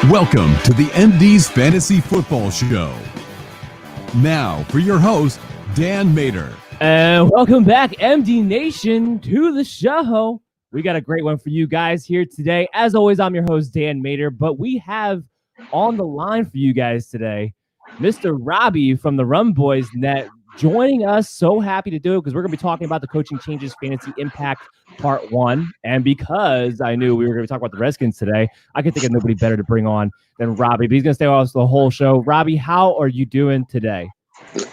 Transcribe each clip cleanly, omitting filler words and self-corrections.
Welcome to the MD's Fantasy Football Show. Now for your host, Dan Mater. And welcome back, MD Nation, to the show. We got a great one for you guys here today. As always, I'm your host, Dan Mater, but we have on the line for you guys today, Mr. Robbie from the Rum Boys Net joining us. So happy to do it because we're going to be talking about the coaching changes, fantasy impact, part one. And because I knew we were going to talk about the Redskins today, I could think of nobody better to bring on than Robbie. But he's going to stay with us the whole show. Robbie, how are you doing today?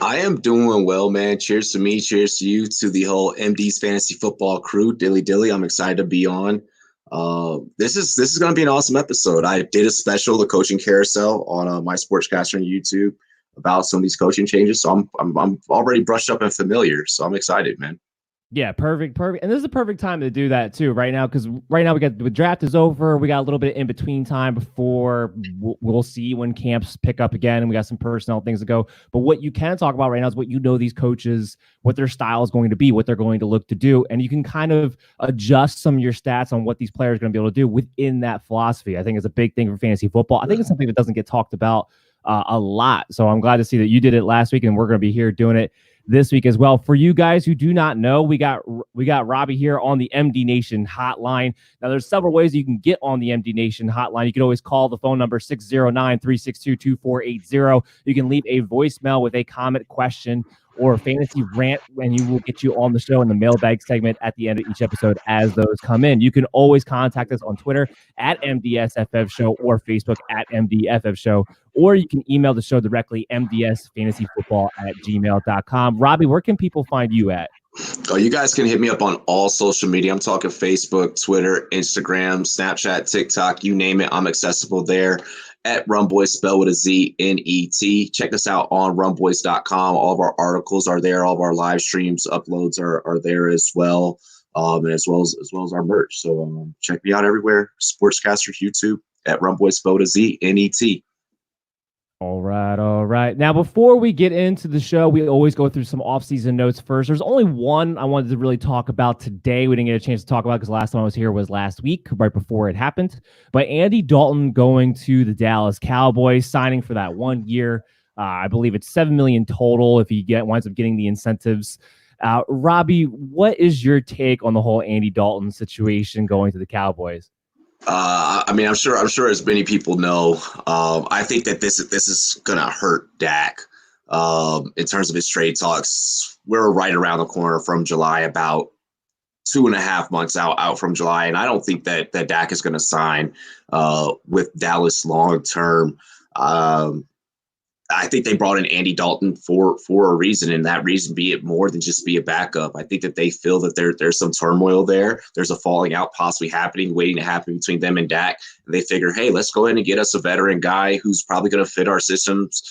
I am doing well, man. Cheers to me. Cheers to you, to the whole MD's Fantasy Football crew. Dilly. I'm excited to be on. This is going to be an awesome episode. I did a special, the coaching carousel, on my sportscaster on YouTube about some of these coaching changes. So I'm already brushed up and familiar. So I'm excited, man. Yeah, perfect. And this is a perfect time to do that too, right now, because right now the draft is over. We got a little bit in between time before we'll see when camps pick up again, and we got some personnel things to go. But what you can talk about right now is what these coaches, what their style is going to be, what they're going to look to do, and you can kind of adjust some of your stats on what these players are going to be able to do within that philosophy. I think it's a big thing for fantasy football. I think it's something that doesn't get talked about a lot. So I'm glad to see that you did it last week, and we're going to be here doing it this week as well. For you guys who do not know, we got Robbie here on the MD Nation hotline. Now, there's several ways you can get on the MD Nation hotline. You can always call the phone number 609-362-2480. You can leave a voicemail with a comment, question, or fantasy rant, and you will get you on the show in the mailbag segment at the end of each episode as those come in. You can always contact us on Twitter at MDSFF Show or Facebook at MDFF Show, or you can email the show directly, mdsfantasyfootball@gmail.com. Robbie, where can people find you at? Oh, you guys can hit me up on all social media. I'm talking Facebook, Twitter, Instagram, Snapchat, TikTok, you name it. I'm accessible there at Rumboys, spelled with a Z, N-E-T. Check us out on rumboys.com. All of our articles are there. All of our live streams, uploads are there as well, and as well as our merch. So check me out everywhere. Sportscasters, YouTube, at Rumboys, spelled with a Z, N-E-T. All right. Now, before we get into the show, we always go through some off-season notes first. There's only one I wanted to really talk about today. We didn't get a chance to talk about because last time I was here was last week, right before it happened. But Andy Dalton going to the Dallas Cowboys, signing for that 1 year. I believe it's $7 million total if he winds up getting the incentives. Robbie, what is your take on the whole Andy Dalton situation going to the Cowboys? I'm sure as many people know, I think that this is going to hurt Dak in terms of his trade talks. We're right around the corner from July, about 2.5 months out from July. And I don't think that Dak is going to sign with Dallas long term. I think they brought in Andy Dalton for a reason, and that reason be it more than just be a backup. I think that they feel that there's some turmoil there. There's a falling out possibly waiting to happen between them and Dak. And they figure, hey, let's go ahead and get us a veteran guy who's probably going to fit our systems,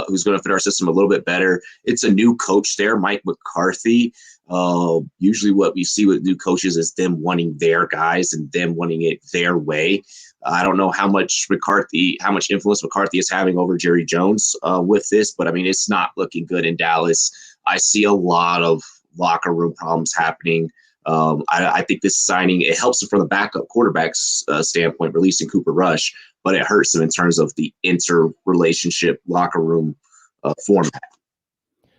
who's going to fit our system a little bit better. It's a new coach there, Mike McCarthy. Usually what we see with new coaches is them wanting their guys and them wanting it their way. I don't know how much influence McCarthy is having over Jerry Jones with this, but I mean, it's not looking good in Dallas. I see a lot of locker room problems happening. I think this signing, it helps them from the backup quarterback's standpoint, releasing Cooper Rush, but it hurts them in terms of the interrelationship locker room format.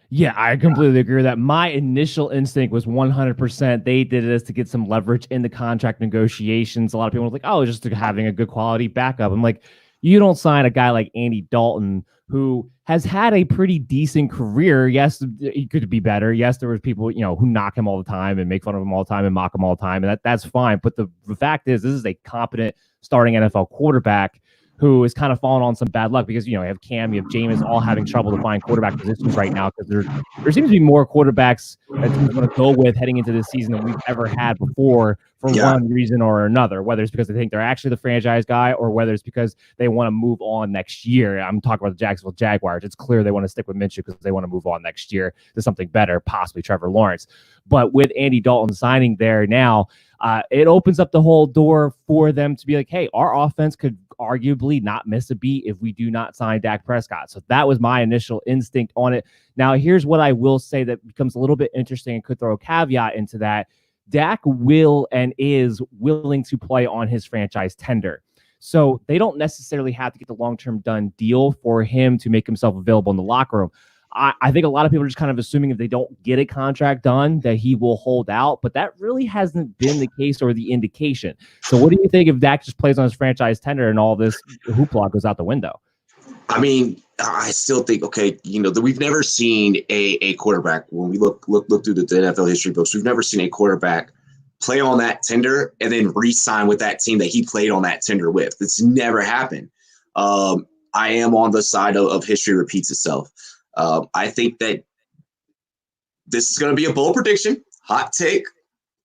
Yeah, I completely agree with that. My initial instinct was 100%. They did this to get some leverage in the contract negotiations. A lot of people were like, oh, just having a good quality backup. I'm like, you don't sign a guy like Andy Dalton, who has had a pretty decent career. Yes, he could be better. Yes, there was people, who knock him all the time and make fun of him all the time and mock him all the time. And that's fine. But the fact is, this is a competent starting NFL quarterback who is kind of falling on some bad luck because, you have Cam, you have Jameis all having trouble to find quarterback positions right now because there seems to be more quarterbacks that teams want to go with heading into this season than we've ever had before for one reason or another, whether it's because they think they're actually the franchise guy or whether it's because they want to move on next year. I'm talking about the Jacksonville Jaguars. It's clear they want to stick with Minshew because they want to move on next year to something better, possibly Trevor Lawrence. But with Andy Dalton signing there now, it opens up the whole door for them to be like, hey, our offense could arguably not miss a beat if we do not sign Dak Prescott. So that was my initial instinct on it. Now, here's what I will say that becomes a little bit interesting and could throw a caveat into that. Dak will and is willing to play on his franchise tender. So they don't necessarily have to get the long-term done deal for him to make himself available in the locker room. I think a lot of people are just kind of assuming if they don't get a contract done that he will hold out, but that really hasn't been the case or the indication. So what do you think if Dak just plays on his franchise tender and all this hoopla goes out the window? I mean, I still think, okay, that we've never seen a quarterback, when we look through the NFL history books, we've never seen a quarterback play on that tender and then re-sign with that team that he played on that tender with. It's never happened. I am on the side of history repeats itself. I think that this is going to be a bold prediction, hot take.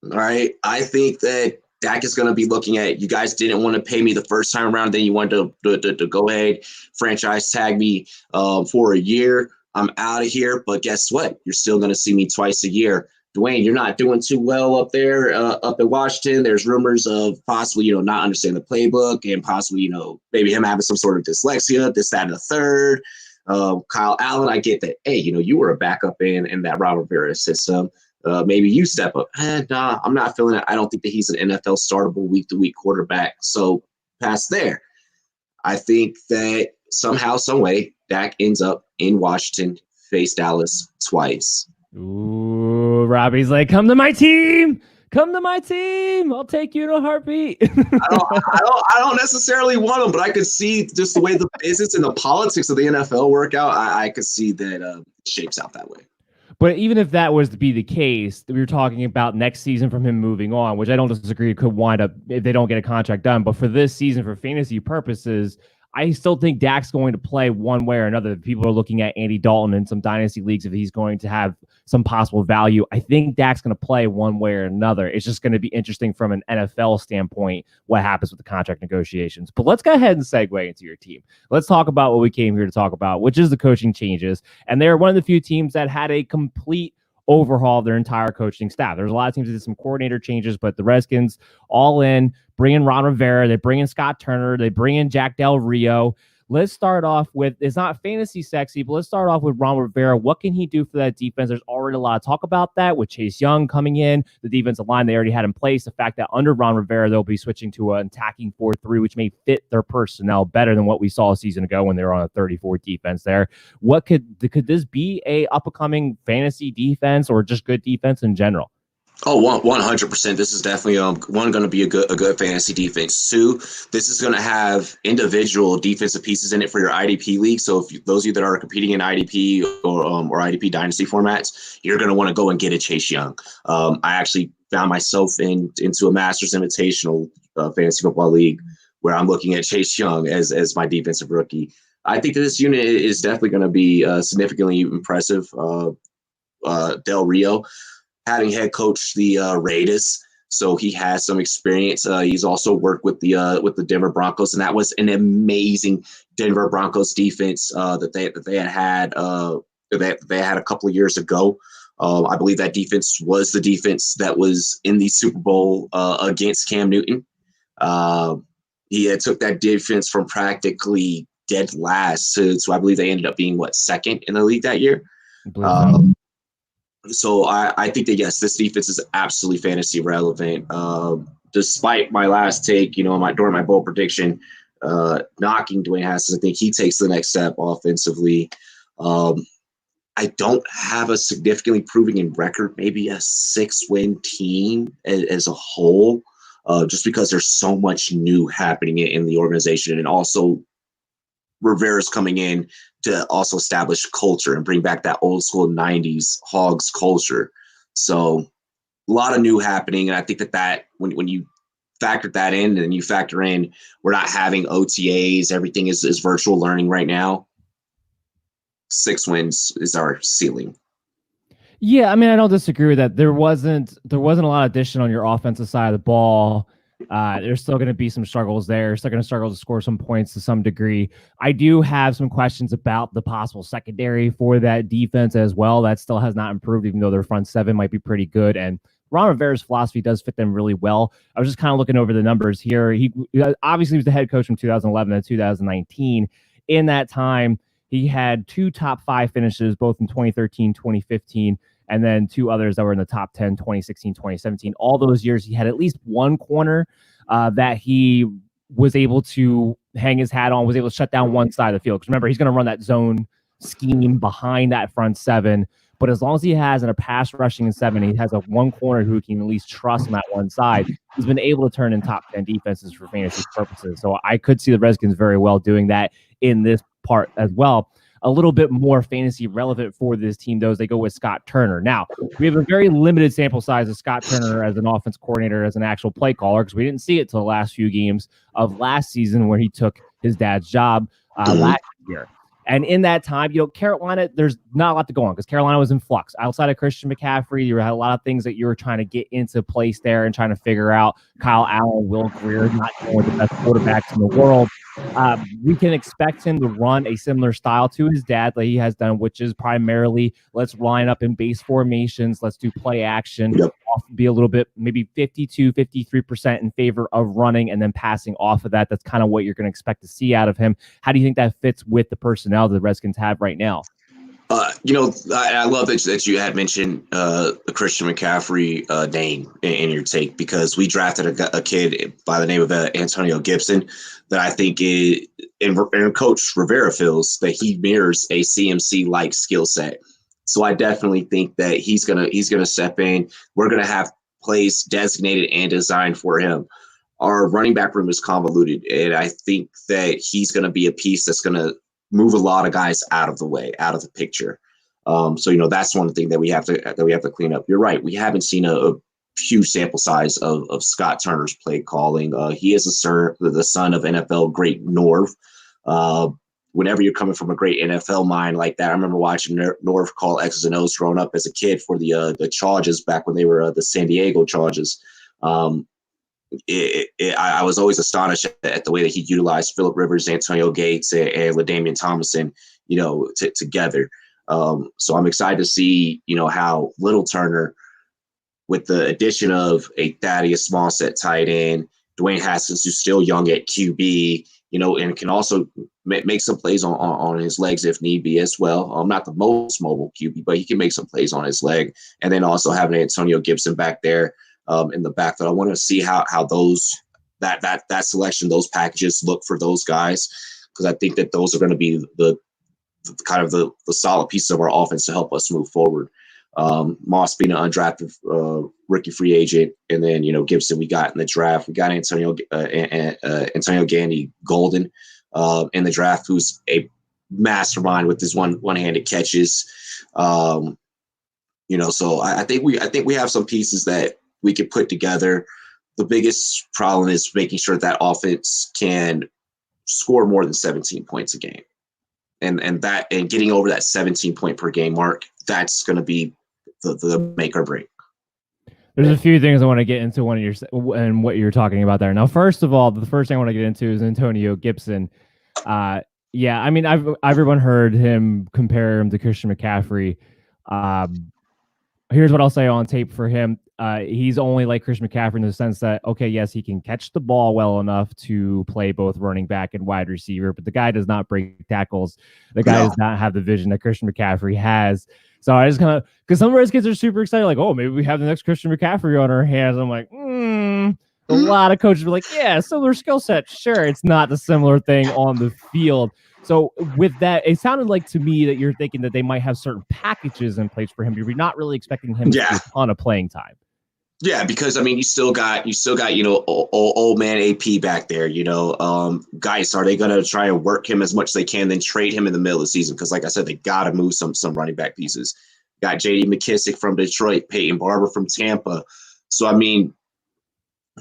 All right. I think that Dak is going to be looking at, you guys didn't want to pay me the first time around. Then you wanted to go ahead, franchise tag me for a year. I'm out of here. But guess what? You're still going to see me twice a year. Dwayne, you're not doing too well up there, up in Washington. There's rumors of possibly, not understanding the playbook and possibly, maybe him having some sort of dyslexia, this, that, and the third. Kyle Allen, I get that. Hey, you were a backup in that Ron Rivera system. Maybe you step up. Nah, I'm not feeling it. I don't think that he's an NFL startable week-to-week quarterback. So past there. I think that somehow, some way, Dak ends up in Washington, face Dallas twice. Ooh, Robbie's like, come to my team. Come to my team. I'll take you in a heartbeat. I don't necessarily want him, but I could see just the way the business and the politics of the NFL work out. I could see that it shapes out that way. But even if that was to be the case, we were talking about next season from him moving on, which I don't disagree could wind up if they don't get a contract done. But for this season, for fantasy purposes, I still think Dak's going to play one way or another. People are looking at Andy Dalton in some dynasty leagues if he's going to have some possible value. I think Dak's going to play one way or another. It's just going to be interesting from an NFL standpoint what happens with the contract negotiations. But let's go ahead and segue into your team. Let's talk about what we came here to talk about, which is the coaching changes. And they're one of the few teams that had a complete overhaul of their entire coaching staff. There's a lot of teams that did some coordinator changes, but the Redskins all in, bring in Ron Rivera, they bring in Scott Turner, they bring in Jack Del Rio. Let's start off with, it's not fantasy sexy, but let's start off with Ron Rivera. What can he do for that defense? There's already a lot of talk about that with Chase Young coming in, the defensive line they already had in place. The fact that under Ron Rivera, they'll be switching to an attacking 4-3, which may fit their personnel better than what we saw a season ago when they were on a 34 defense there. What could this be a up-and-coming fantasy defense or just good defense in general? Oh, 100%. This is definitely going to be a good fantasy defense. Two, this is going to have individual defensive pieces in it for your IDP league. So if those of you that are competing in IDP or IDP dynasty formats, you're going to want to go and get a Chase Young. I actually found myself into a Masters Invitational fantasy football league where I'm looking at Chase Young as my defensive rookie. I think that this unit is definitely going to be significantly impressive. Del Rio, having head coach the Raiders, so he has some experience. He's also worked with the Denver Broncos, and that was an amazing Denver Broncos defense that they had a couple of years ago. I believe that defense was the defense that was in the Super Bowl against Cam Newton. He took that defense from practically dead last to I believe they ended up being second in the league that year. So I think that, yes, this defense is absolutely fantasy relevant. Despite my last take, during my bold prediction, knocking Dwayne Haskins, I think he takes the next step offensively. I don't have a significantly proving record, maybe a 6-win team as a whole, just because there's so much new happening in the organization. And also Rivera's coming in to also establish culture and bring back that old school 90s Hogs culture. So a lot of new happening. And I think that when you factor that in and you factor in, we're not having OTAs, everything is virtual learning right now. 6 wins is our ceiling. Yeah, I mean, I don't disagree with that. There wasn't a lot of addition on your offensive side of the ball. There's still going to be some struggles there. Still going to struggle to score some points to some degree. I do have some questions about the possible secondary for that defense as well. That still has not improved, even though their front seven might be pretty good. And Ron Rivera's philosophy does fit them really well. I was just kind of looking over the numbers here. He obviously was the head coach from 2011 to 2019. In that time, he had 2 top 5 finishes, both in 2013, 2015. And then 2 others that were in the top 10, 2016, 2017. All those years, he had at least one corner that he was able to hang his hat on, was able to shut down one side of the field. Because remember, he's going to run that zone scheme behind that front seven. But as long as he has in a pass rushing in seven, he has a one corner who can at least trust on that one side. He's been able to turn in top 10 defenses for fantasy purposes. So I could see the Redskins very well doing that in this part as well. A little bit more fantasy relevant for this team, though, as they go with Scott Turner. Now, we have a very limited sample size of Scott Turner as an offense coordinator, as an actual play caller, because we didn't see it till the last few games of last season where he took his dad's job last year. And in that time, Carolina, there's not a lot to go on because Carolina was in flux. Outside of Christian McCaffrey, you had a lot of things that you were trying to get into place there and trying to figure out. Kyle Allen, Will Greer, not one of the best quarterbacks in the world. We can expect him to run a similar style to his dad that he has done, which is primarily let's line up in base formations, let's do play action, be a little bit, maybe 52, 53% in favor of running and then passing off of that. That's kind of what you're going to expect to see out of him. How do you think that fits with the personnel the Redskins have right now? I love that you had mentioned the Christian McCaffrey name in your take, because we drafted a kid by the name of Antonio Gibson that I think and Coach Rivera feels that he mirrors a CMC-like skill set. So I definitely think that he's gonna step in. We're gonna have plays designated and designed for him. Our running back room is convoluted, and I think that he's gonna be a piece that's gonna move a lot of guys out of the way, out of the picture. So that's one thing that we have to clean up. You're right. We haven't seen a huge sample size of Scott Turner's play calling. He is the son of NFL great Norv. Whenever you're coming from a great NFL mind like that, I remember watching Norv call X's and O's growing up as a kid for the Chargers back when they were the San Diego Chargers. I was always astonished at the way that he utilized Phillip Rivers, Antonio Gates, and LaDainian Tomlinson, together. So I'm excited to see, how Little Turner, with the addition of a Thaddeus Smallset tight end, Dwayne Haskins, who's still young at QB, and can also make some plays on his legs if need be as well. Not the most mobile QB, but he can make some plays on his leg. And then also having Antonio Gibson back there in the backfield. I want to see how that selection, those packages look for those guys, because I think that those are going to be the kind of the solid pieces of our offense to help us move forward. Moss being an undrafted rookie free agent, and then Gibson we got in the draft. We got Antonio Gandy Golden in the draft, who's a mastermind with his one-handed catches. So I think we have some pieces that we can put together. The biggest problem is making sure that offense can score more than 17 points a game. And getting over that 17 point per game mark, that's going to be the make or break. There's a few things I want to get into and what you're talking about there. Now, first of all, the first thing I want to get into is Antonio Gibson. Yeah, I mean, everyone heard him compare him to Christian McCaffrey. Here's what I'll say on tape for him. He's only like Christian McCaffrey in the sense that, okay, yes, he can catch the ball well enough to play both running back and wide receiver, but the guy does not break tackles. The guy does not have the vision that Christian McCaffrey has. So I just kind of, because some Redskins are super excited, like, oh, maybe we have the next Christian McCaffrey on our hands. I'm like, a lot of coaches were like, yeah, similar skill set. Sure, it's not the similar thing on the field. So with that, it sounded like to me that you're thinking that they might have certain packages in place for him. You're not really expecting him to get a ton of playing time. Yeah, because I mean, you still got old man AP back there. Guys, are they gonna try and work him as much as they can, then trade him in the middle of the season? Because like I said, they gotta move some running back pieces. Got J.D. McKissick from Detroit, Peyton Barber from Tampa. So I mean,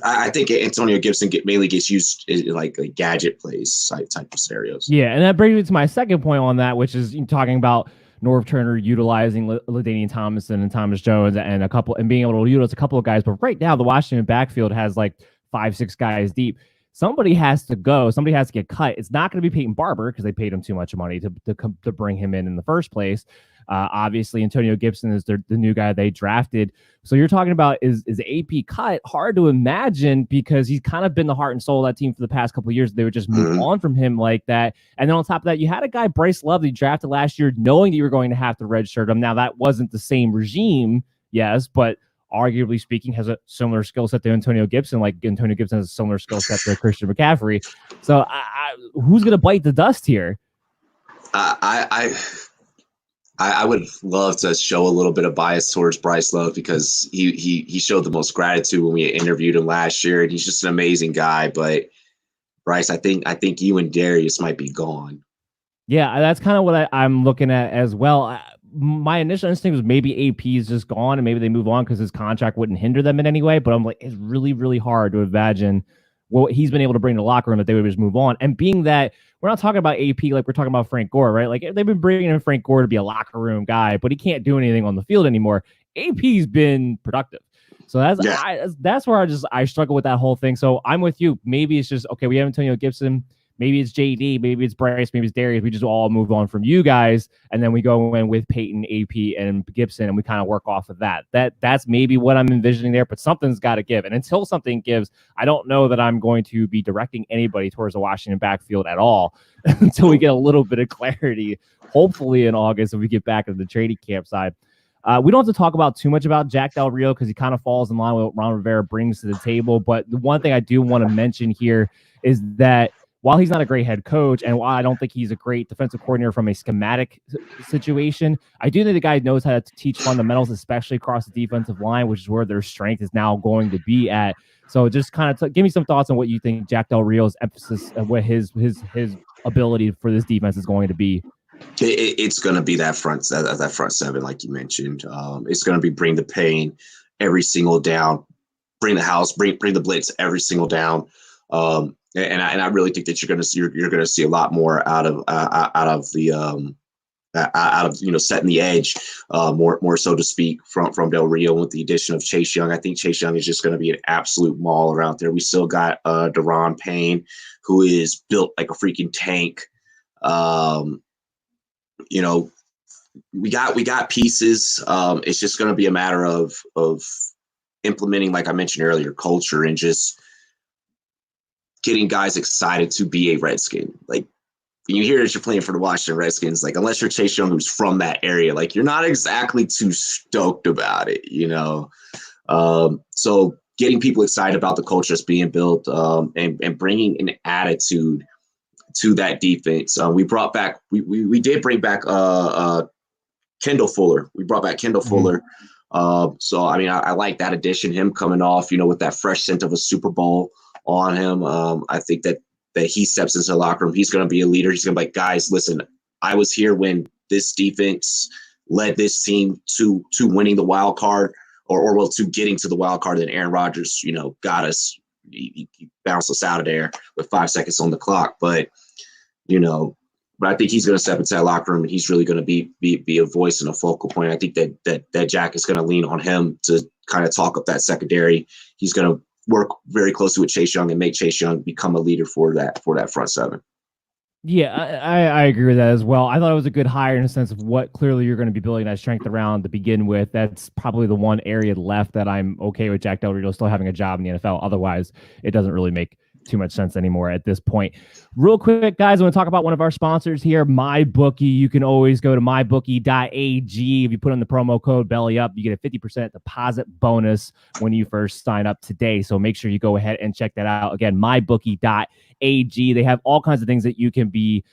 I think Antonio Gibson mainly gets used in like gadget plays type of scenarios. Yeah, and that brings me to my second point on that, which is talking about Norv Turner utilizing LaDainian Tomlinson and Thomas Jones and being able to utilize a couple of guys. But right now, the Washington backfield has like 5-6 guys deep. Somebody has to go. Somebody has to get cut. It's not going to be Peyton Barber because they paid him too much money to bring him in the first place. Obviously, Antonio Gibson is the new guy they drafted. So you're talking about is AP cut? Hard to imagine because he's kind of been the heart and soul of that team for the past couple of years. They would just move on from him like that. And then on top of that, you had a guy, Bryce Love, that you drafted last year, knowing that you were going to have to redshirt him. Now, that wasn't the same regime, yes, but arguably speaking, has a similar skill set to Antonio Gibson, like Antonio Gibson has a similar skill set to Christian McCaffrey. So who's going to bite the dust here? I would love to show a little bit of bias towards Bryce Love because he showed the most gratitude when we interviewed him last year, and he's just an amazing guy. But Bryce, I think you and Darius might be gone. Yeah, that's kind of what I'm looking at as well. My initial instinct was maybe AP is just gone and maybe they move on because his contract wouldn't hinder them in any way. But I'm like, it's really, really hard to imagine what he's been able to bring to the locker room that they would just move on. And being that we're not talking about AP like we're talking about Frank Gore, right? Like they've been bringing in Frank Gore to be a locker room guy, but he can't do anything on the field anymore. AP's been productive. So that's where I struggle with that whole thing. So I'm with you. Maybe it's just, okay, we have Antonio Gibson. Maybe it's JD, maybe it's Bryce, maybe it's Darius. We just all move on from you guys, and then we go in with Peyton, AP, and Gibson, and we kind of work off of that. That's maybe what I'm envisioning there, but something's got to give. And until something gives, I don't know that I'm going to be directing anybody towards the Washington backfield at all until we get a little bit of clarity, hopefully in August, if we get back into the trading camp side. We don't have to talk about too much about Jack Del Rio because he kind of falls in line with what Ron Rivera brings to the table. But the one thing I do want to mention here is that while he's not a great head coach and while I don't think he's a great defensive coordinator from a schematic situation, I do think the guy knows how to teach fundamentals, especially across the defensive line, which is where their strength is now going to be at. So just kind of give me some thoughts on what you think Jack Del Rio's emphasis and what his ability for this defense is going to be. It's going to be that front seven, like you mentioned. It's going to be bring the pain every single down, bring the house, bring the blitz every single down. And I really think that you're going to see a lot more out of setting the edge, more so to speak from Del Rio with the addition of Chase Young. I think Chase Young is just going to be an absolute mauler out there. We still got Daron Payne, who is built like a freaking tank. We got pieces. It's just going to be a matter of implementing, like I mentioned earlier, culture and just getting guys excited to be a Redskin. Like when you hear that you're playing for the Washington Redskins, like unless you're Chase Young, who's from that area, like you're not exactly too stoked about it, So getting people excited about the culture that's being built and bringing an attitude to that defense. We did bring back Kendall Fuller. We brought back Kendall Fuller. So I mean, I like that addition. Him coming off, with that fresh scent of a Super Bowl on him. I think that he steps into the locker room. He's going to be a leader. He's going to be like, guys, listen, I was here when this defense led this team to winning the wild card or to getting to the wild card. Then Aaron Rodgers, got us. He bounced us out of there with 5 seconds on the clock. But I think he's going to step into that locker room and he's really going to be a voice and a focal point. I think that Jack is going to lean on him to kind of talk up that secondary. He's going to work very closely with Chase Young and make Chase Young become a leader for that front seven. Yeah, I agree with that as well. I thought it was a good hire in a sense of what clearly you're going to be building that strength around to begin with. That's probably the one area left that I'm okay with Jack Del Rio still having a job in the NFL. Otherwise, it doesn't really make too much sense anymore at this point. Real quick, guys, I want to talk about one of our sponsors here, MyBookie. You can always go to mybookie.ag. If you put in the promo code BELLYUP, you get a 50% deposit bonus when you first sign up today. So make sure you go ahead and check that out. Again, mybookie.ag. They have all kinds of things that you can be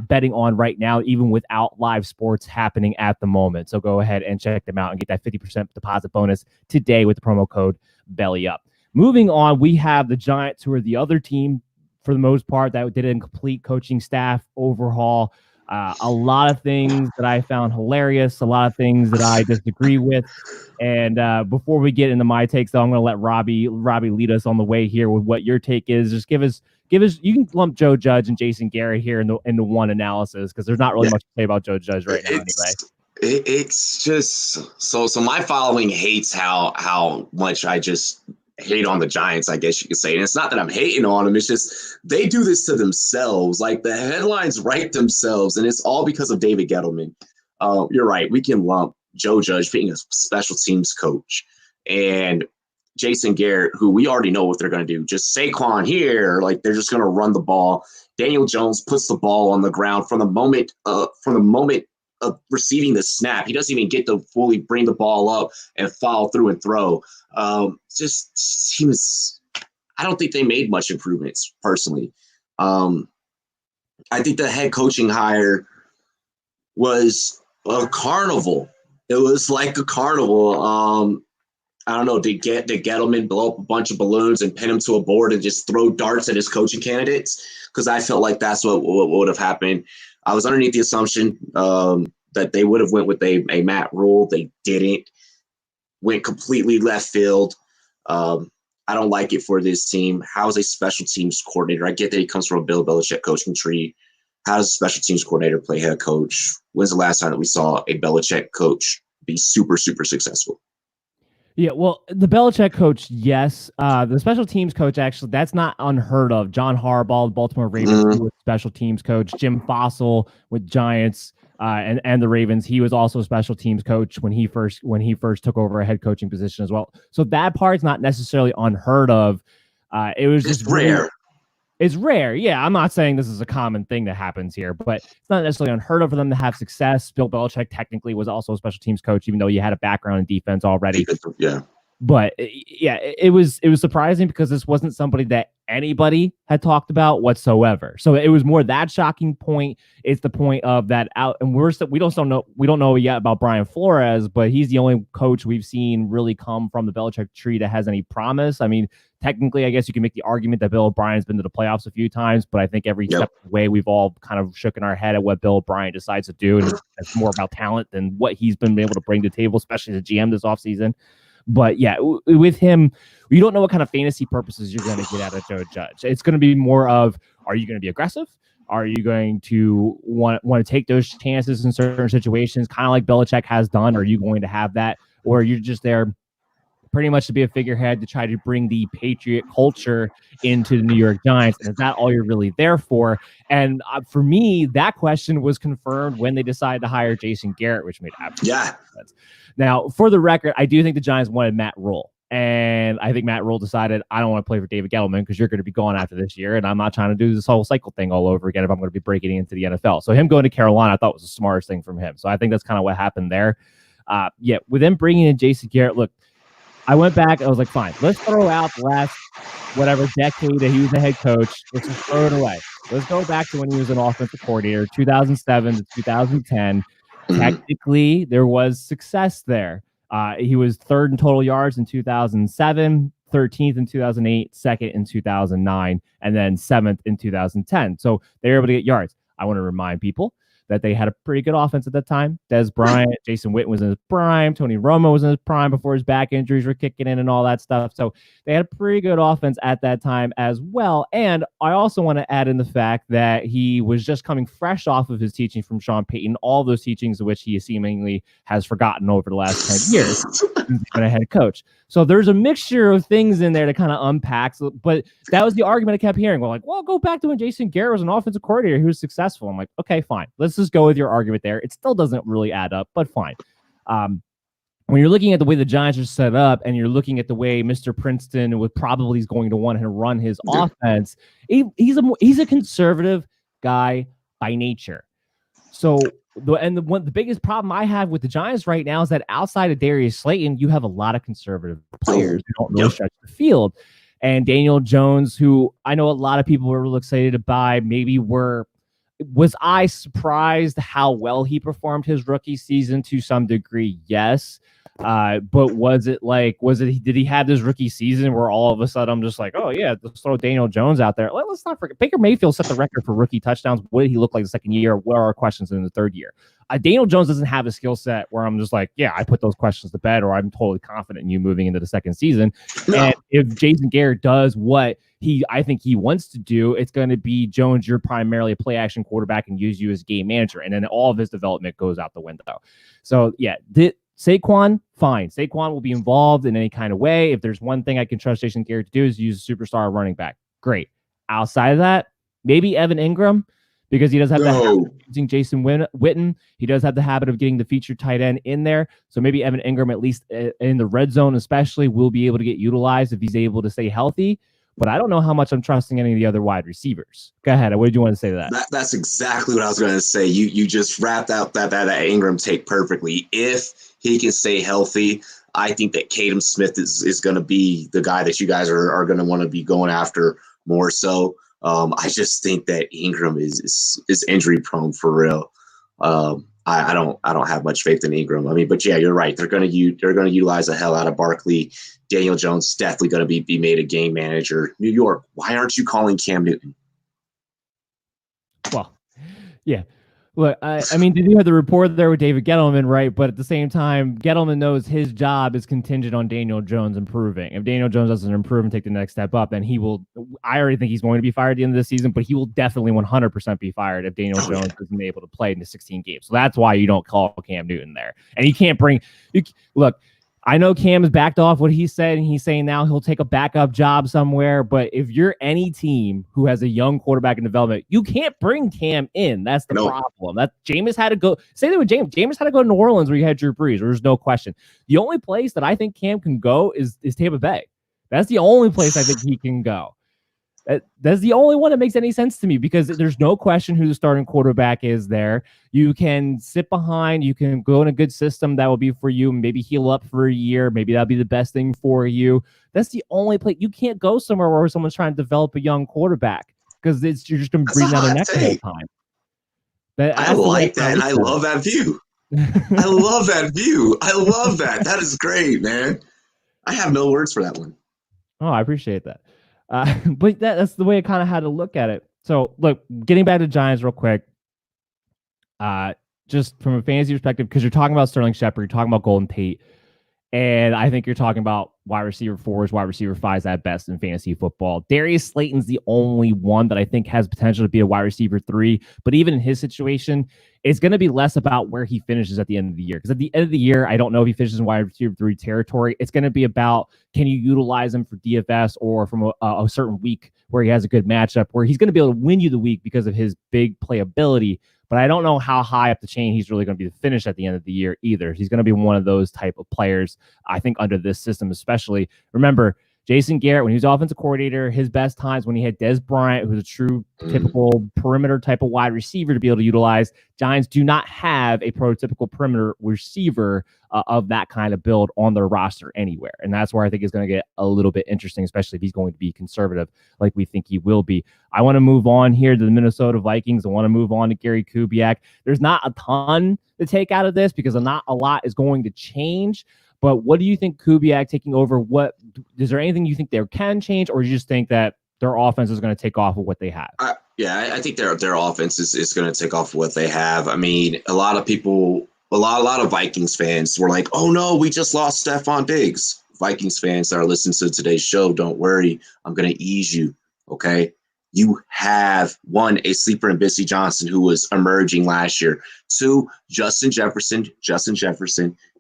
betting on right now, even without live sports happening at the moment. So go ahead and check them out and get that 50% deposit bonus today with the promo code BELLYUP. Moving on, we have the Giants, who are the other team, for the most part, that did a complete coaching staff overhaul. A lot of things that I found hilarious, a lot of things that I disagree with. And before we get into my takes, though, I'm going to let Robbie lead us on the way here with what your take is. Just give us. You can lump Joe Judge and Jason Garrett here into one analysis because there's not really much to say about Joe Judge right now anyway. It's just so my following hates how much I just hate on the Giants, I guess you could say. And it's not that I'm hating on them. It's just they do this to themselves. Like the headlines write themselves, and it's all because of David Gettleman. You're right. We can lump Joe Judge being a special teams coach and Jason Garrett, who we already know what they're going to do. Just Saquon here, like they're just going to run the ball. Daniel Jones puts the ball on the ground from the moment receiving the snap. He doesn't even get to fully bring the ball up and follow through and throw. Just seems – I don't think they made much improvements personally. I think the head coaching hire was a carnival. It was like a carnival. I don't know, did Gettleman blow up a bunch of balloons and pin him to a board and just throw darts at his coaching candidates? Because I felt like that's what would have happened. I was underneath the assumption that they would have went with a Matt Rule. They didn't. Went completely left field. I don't like it for this team. How is a special teams coordinator? I get that he comes from a Bill Belichick coaching tree. How does a special teams coordinator play head coach? When's the last time that we saw a Belichick coach be super, super successful? Yeah, well, the Belichick coach, yes. The special teams coach, actually, that's not unheard of. John Harbaugh, the Baltimore Ravens, was special teams coach. Jim Fossil with Giants and the Ravens, he was also a special teams coach when he first took over a head coaching position as well. So that part's not necessarily unheard of. It was just rare. It's rare. Yeah, I'm not saying this is a common thing that happens here, but it's not necessarily unheard of for them to have success. Bill Belichick technically was also a special teams coach, even though he had a background in defense already. Yeah. But yeah, it was surprising because this wasn't somebody that anybody had talked about whatsoever. So it was more that shocking point. It's the point of that out, and we don't know yet about Brian Flores, but he's the only coach we've seen really come from the Belichick tree that has any promise. I mean, technically, I guess you can make the argument that Bill O'Brien's been to the playoffs a few times, but I think every step of the way we've all kind of shook in our head at what Bill O'Brien decides to do, and it's more about talent than what he's been able to bring to the table, especially the GM this offseason. But yeah, with him, you don't know what kind of fantasy purposes you're going to get out of Joe Judge. It's going to be more of, are you going to be aggressive? Are you going to want to take those chances in certain situations, kind of like Belichick has done? Are you going to have that? Or are you just there pretty much to be a figurehead to try to bring the Patriot culture into the New York Giants? And is that all you're really there for? And for me, that question was confirmed when they decided to hire Jason Garrett, which made absolute sense. Now, for the record, I do think the Giants wanted Matt Rule. And I think Matt Rule decided, I don't want to play for David Gettleman because you're going to be gone after this year. And I'm not trying to do this whole cycle thing all over again if I'm going to be breaking into the NFL. So him going to Carolina, I thought was the smartest thing from him. So I think that's kind of what happened there. With them bringing in Jason Garrett, look, I went back. I was like, fine, let's throw out the last whatever decade that he was the head coach. Let's just throw it away. Let's go back to when he was an offensive coordinator, 2007 to 2010. Technically, there was success there. He was third in total yards in 2007, 13th in 2008, second in 2009, and then seventh in 2010. So they were able to get yards. I want to remind people that they had a pretty good offense at that time. Des Bryant, Jason Witten was in his prime. Tony Romo was in his prime before his back injuries were kicking in and all that stuff. So they had a pretty good offense at that time as well. And I also want to add in the fact that he was just coming fresh off of his teaching from Sean Payton, all those teachings of which he seemingly has forgotten over the last 10 years. He's been a head coach. So there's a mixture of things in there to kind of unpack. But that was the argument I kept hearing. We're like, well, go back to when Jason Garrett was an offensive coordinator who was successful. I'm like, okay, fine. Let's just go with your argument there. It still doesn't really add up, but fine. When you're looking at the way the Giants are set up and you're looking at the way Mr. Princeton was probably going to want to run his offense, he's a conservative guy by nature. So the biggest problem I have with the Giants right now is that outside of Darius Slayton, you have a lot of conservative players who don't really stretch the field. And Daniel Jones, who I know a lot of people were real excited to buy, was I surprised how well he performed his rookie season? To some degree, yes. But did he have this rookie season where all of a sudden I'm just like, oh yeah, let's throw Daniel Jones out there. Let's not forget, Baker Mayfield set the record for rookie touchdowns. What did he look like the second year? What are our questions in the third year? Daniel Jones doesn't have a skill set where I'm just like, yeah, I put those questions to bed, or I'm totally confident in you moving into the second season. No. And if Jason Garrett does what I think he wants to do, it's going to be, Jones, you're primarily a play action quarterback and use you as game manager. And then all of his development goes out the window. So yeah, Saquon, fine. Saquon will be involved in any kind of way. If there's one thing I can trust Jason Garrett to do is use a superstar running back. Great. Outside of that, maybe Evan Ingram, because he does have the habit of using Jason Witten. He does have the habit of getting the featured tight end in there. So maybe Evan Ingram, at least in the red zone especially, will be able to get utilized if he's able to stay healthy. but I don't know how much I'm trusting any of the other wide receivers. Go ahead. What did you want to say to that? That's exactly what I was going to say. You just wrapped out that Ingram take perfectly. If he can stay healthy, I think that Kadem Smith is going to be the guy that you guys are going to want to be going after more so. I just think that Ingram is injury prone for real. I don't have much faith in Ingram. I mean, but yeah, you're right. They're going to utilize the hell out of Barkley. Daniel Jones definitely going to be made a game manager. New York, why aren't you calling Cam Newton? Well, yeah. Look, I mean, did you have the report there with David Gettleman, right? But at the same time, Gettleman knows his job is contingent on Daniel Jones improving. If Daniel Jones doesn't improve and take the next step up, then he will. I already think he's going to be fired at the end of the season, but he will definitely 100% be fired if Daniel Jones isn't able to play in the 16 games. So that's why you don't call Cam Newton there. And you can't bring. Look, I know Cam has backed off what he said, and he's saying now he'll take a backup job somewhere. But if you're any team who has a young quarterback in development, you can't bring Cam in. That's the problem. That Jameis had to go. Say that with Jameis. Jameis had to go to New Orleans where you had Drew Brees. There's no question. The only place that I think Cam can go is Tampa Bay. That's the only place I think he can go. That's the only one that makes any sense to me because there's no question who the starting quarterback is there. You can sit behind. You can go in a good system that will be for you. Maybe heal up for a year. Maybe that'll be the best thing for you. That's the only place. You can't go somewhere where someone's trying to develop a young quarterback because you're just going to breathe down their neck the whole time. I like that. And I love that view. I love that view. I love that. That is great, man. I have no words for that one. Oh, I appreciate that. But that's the way I kind of had to look at it. So, look, getting back to Giants real quick, just from a fantasy perspective, because you're talking about Sterling Shepard, you're talking about Golden Tate, and I think you're talking about wide receiver 4s, wide receiver 5s at best in fantasy football. Darius Slayton's the only one that I think has potential to be a wide receiver 3, but even in his situation, it's going to be less about where he finishes at the end of the year. Because at the end of the year, I don't know if he finishes in wide receiver 3 territory. It's going to be about, can you utilize him for DFS or from a certain week where he has a good matchup where he's going to be able to win you the week because of his big playability. But I don't know how high up the chain he's really going to be to finish at the end of the year either. He's going to be one of those type of players, I think, under this system especially. Remember, Jason Garrett, when he was offensive coordinator, his best times when he had Dez Bryant, who was a true typical perimeter type of wide receiver to be able to utilize. Giants do not have a prototypical perimeter receiver of that kind of build on their roster anywhere. And that's where I think it's going to get a little bit interesting, especially if he's going to be conservative like we think he will be. I want to move on here to the Minnesota Vikings. I want to move on to Gary Kubiak. There's not a ton to take out of this because not a lot is going to change. But what do you think Kubiak taking over? What is there anything you think there can change, or do you just think that their offense is going to take off of what they have? I think their offense is going to take off what they have. I mean, a lot of people, a lot of Vikings fans were like, "Oh no, we just lost Stephon Diggs." Vikings fans that are listening to today's show, don't worry, I'm going to ease you. Okay, you have 1, a sleeper in Bissy Johnson who was emerging last year. 2, Justin Jefferson.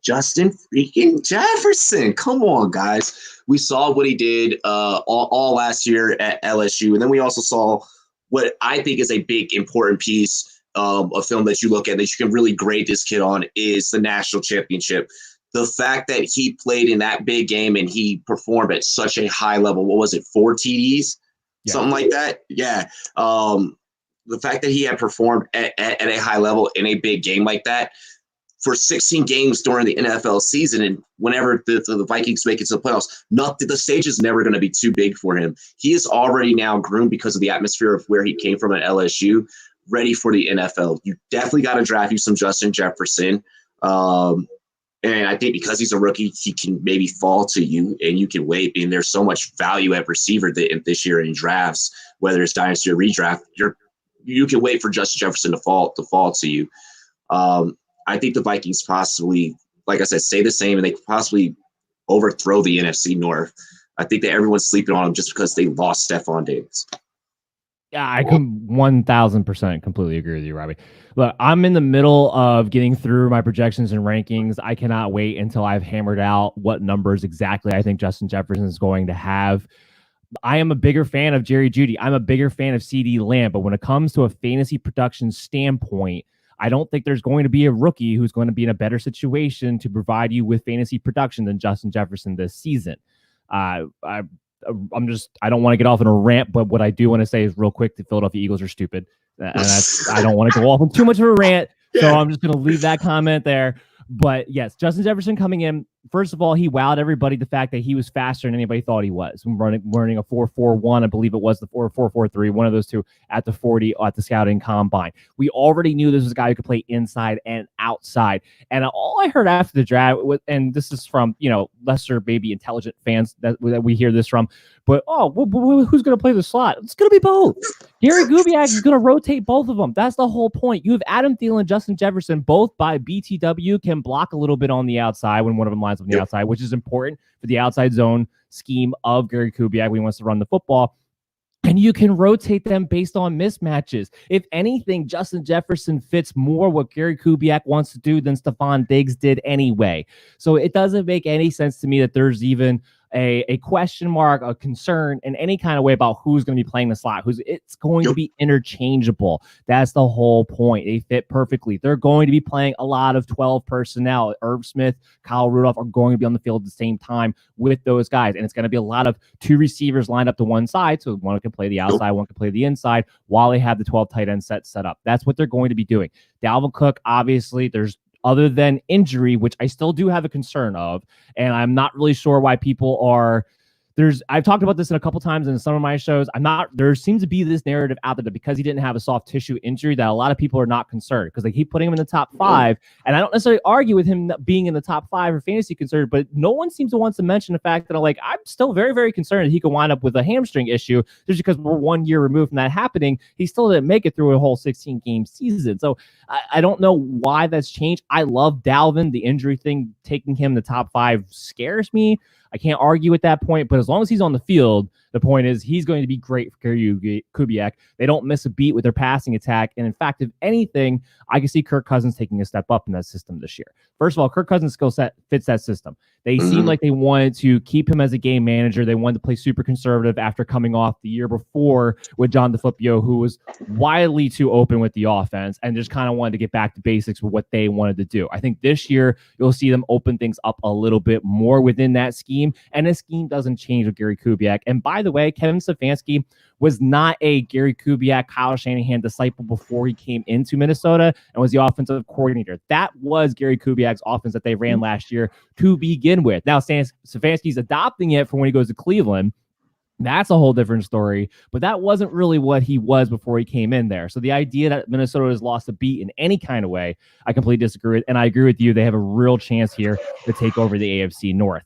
Justin freaking Jefferson. Come on, guys. We saw what he did all last year at LSU. And then we also saw what I think is a big, important piece of film that you look at that you can really grade this kid on is the national championship. The fact that he played in that big game and he performed at such a high level, what was it, 4 TDs? Yeah. Something like that? Yeah. The fact that he had performed at a high level in a big game like that, for 16 games during the NFL season, and whenever the Vikings make it to the playoffs, the stage is never going to be too big for him. He is already now groomed because of the atmosphere of where he came from at LSU, ready for the NFL. You definitely got to draft you some Justin Jefferson. And I think because he's a rookie, he can maybe fall to you, and you can wait. And there's so much value at receiver this year in drafts, whether it's dynasty or redraft. You can wait for Justin Jefferson to fall to you. I think the Vikings possibly, like I said, stay the same, and they could possibly overthrow the NFC North. I think that everyone's sleeping on them just because they lost Stephon Diggs. Yeah, I can 1,000% completely agree with you, Robbie. Look, I'm in the middle of getting through my projections and rankings. I cannot wait until I've hammered out what numbers exactly I think Justin Jefferson is going to have. I am a bigger fan of Jerry Jeudy. I'm a bigger fan of CeeDee Lamb. But when it comes to a fantasy production standpoint, I don't think there's going to be a rookie who's going to be in a better situation to provide you with fantasy production than Justin Jefferson this season. I don't want to get off on a rant, but what I do want to say is real quick, the Philadelphia Eagles are stupid. And I don't want to go off on too much of a rant. So I'm just going to leave that comment there. But yes, Justin Jefferson coming in. First of all, he wowed everybody. The fact that he was faster than anybody thought he was. Running a 4.41, I believe it was the 4.43, one of those two at the 40 at the scouting combine. We already knew this was a guy who could play inside and outside. And all I heard after the draft, and this is from lesser, maybe intelligent fans that we hear this from, but who's going to play the slot? It's going to be both. Gary Kubiak is going to rotate both of them. That's the whole point. You have Adam Thielen, Justin Jefferson, both by BTW, can block a little bit on the outside when one of them lines up on the outside, which is important for the outside zone scheme of Gary Kubiak when he wants to run the football. And you can rotate them based on mismatches. If anything, Justin Jefferson fits more what Gary Kubiak wants to do than Stephon Diggs did anyway. So it doesn't make any sense to me that there's even a question mark, a concern in any kind of way about who's going to be playing the slot. It's going to be interchangeable. That's the whole point. They fit perfectly. They're going to be playing a lot of 12 personnel. Irv Smith, Kyle Rudolph are going to be on the field at the same time with those guys. And it's going to be a lot of two receivers lined up to one side. So one can play the outside, one can play the inside while they have the 12 tight end set up. That's what they're going to be doing. Dalvin Cook, obviously, other than injury, which I still do have a concern of, and I'm not really sure why people are. I've talked about this in a couple times in some of my shows. There seems to be this narrative out there that because he didn't have a soft tissue injury, that a lot of people are not concerned because they keep putting him in the top 5. And I don't necessarily argue with him being in the top 5 or fantasy concerned, but no one seems to want to mention the fact that I'm still very, very concerned that he could wind up with a hamstring issue just because we're 1 year removed from that happening. He still didn't make it through a whole 16-game season. So I don't know why that's changed. I love Dalvin. The injury thing, taking him in the top 5 scares me. I can't argue at that point, but as long as he's on the field, the point is he's going to be great for Kubiak. They don't miss a beat with their passing attack. And in fact, if anything, I can see Kirk Cousins taking a step up in that system this year. First of all, Kirk Cousins' skill set fits that system. They seem like they wanted to keep him as a game manager. They wanted to play super conservative after coming off the year before with John DeFilippo, who was wildly too open with the offense and just kind of wanted to get back to basics with what they wanted to do. I think this year you'll see them open things up a little bit more within that scheme, and this scheme doesn't change with Gary Kubiak. And by the way, Kevin Stefanski was not a Gary Kubiak, Kyle Shanahan disciple before he came into Minnesota and was the offensive coordinator. That was Gary Kubiak's offense that they ran last year to begin with. Now, Stefanski's adopting it for when he goes to Cleveland. That's a whole different story, but that wasn't really what he was before he came in there. So the idea that Minnesota has lost a beat in any kind of way, I completely disagree with, and I agree with you. They have a real chance here to take over the AFC North.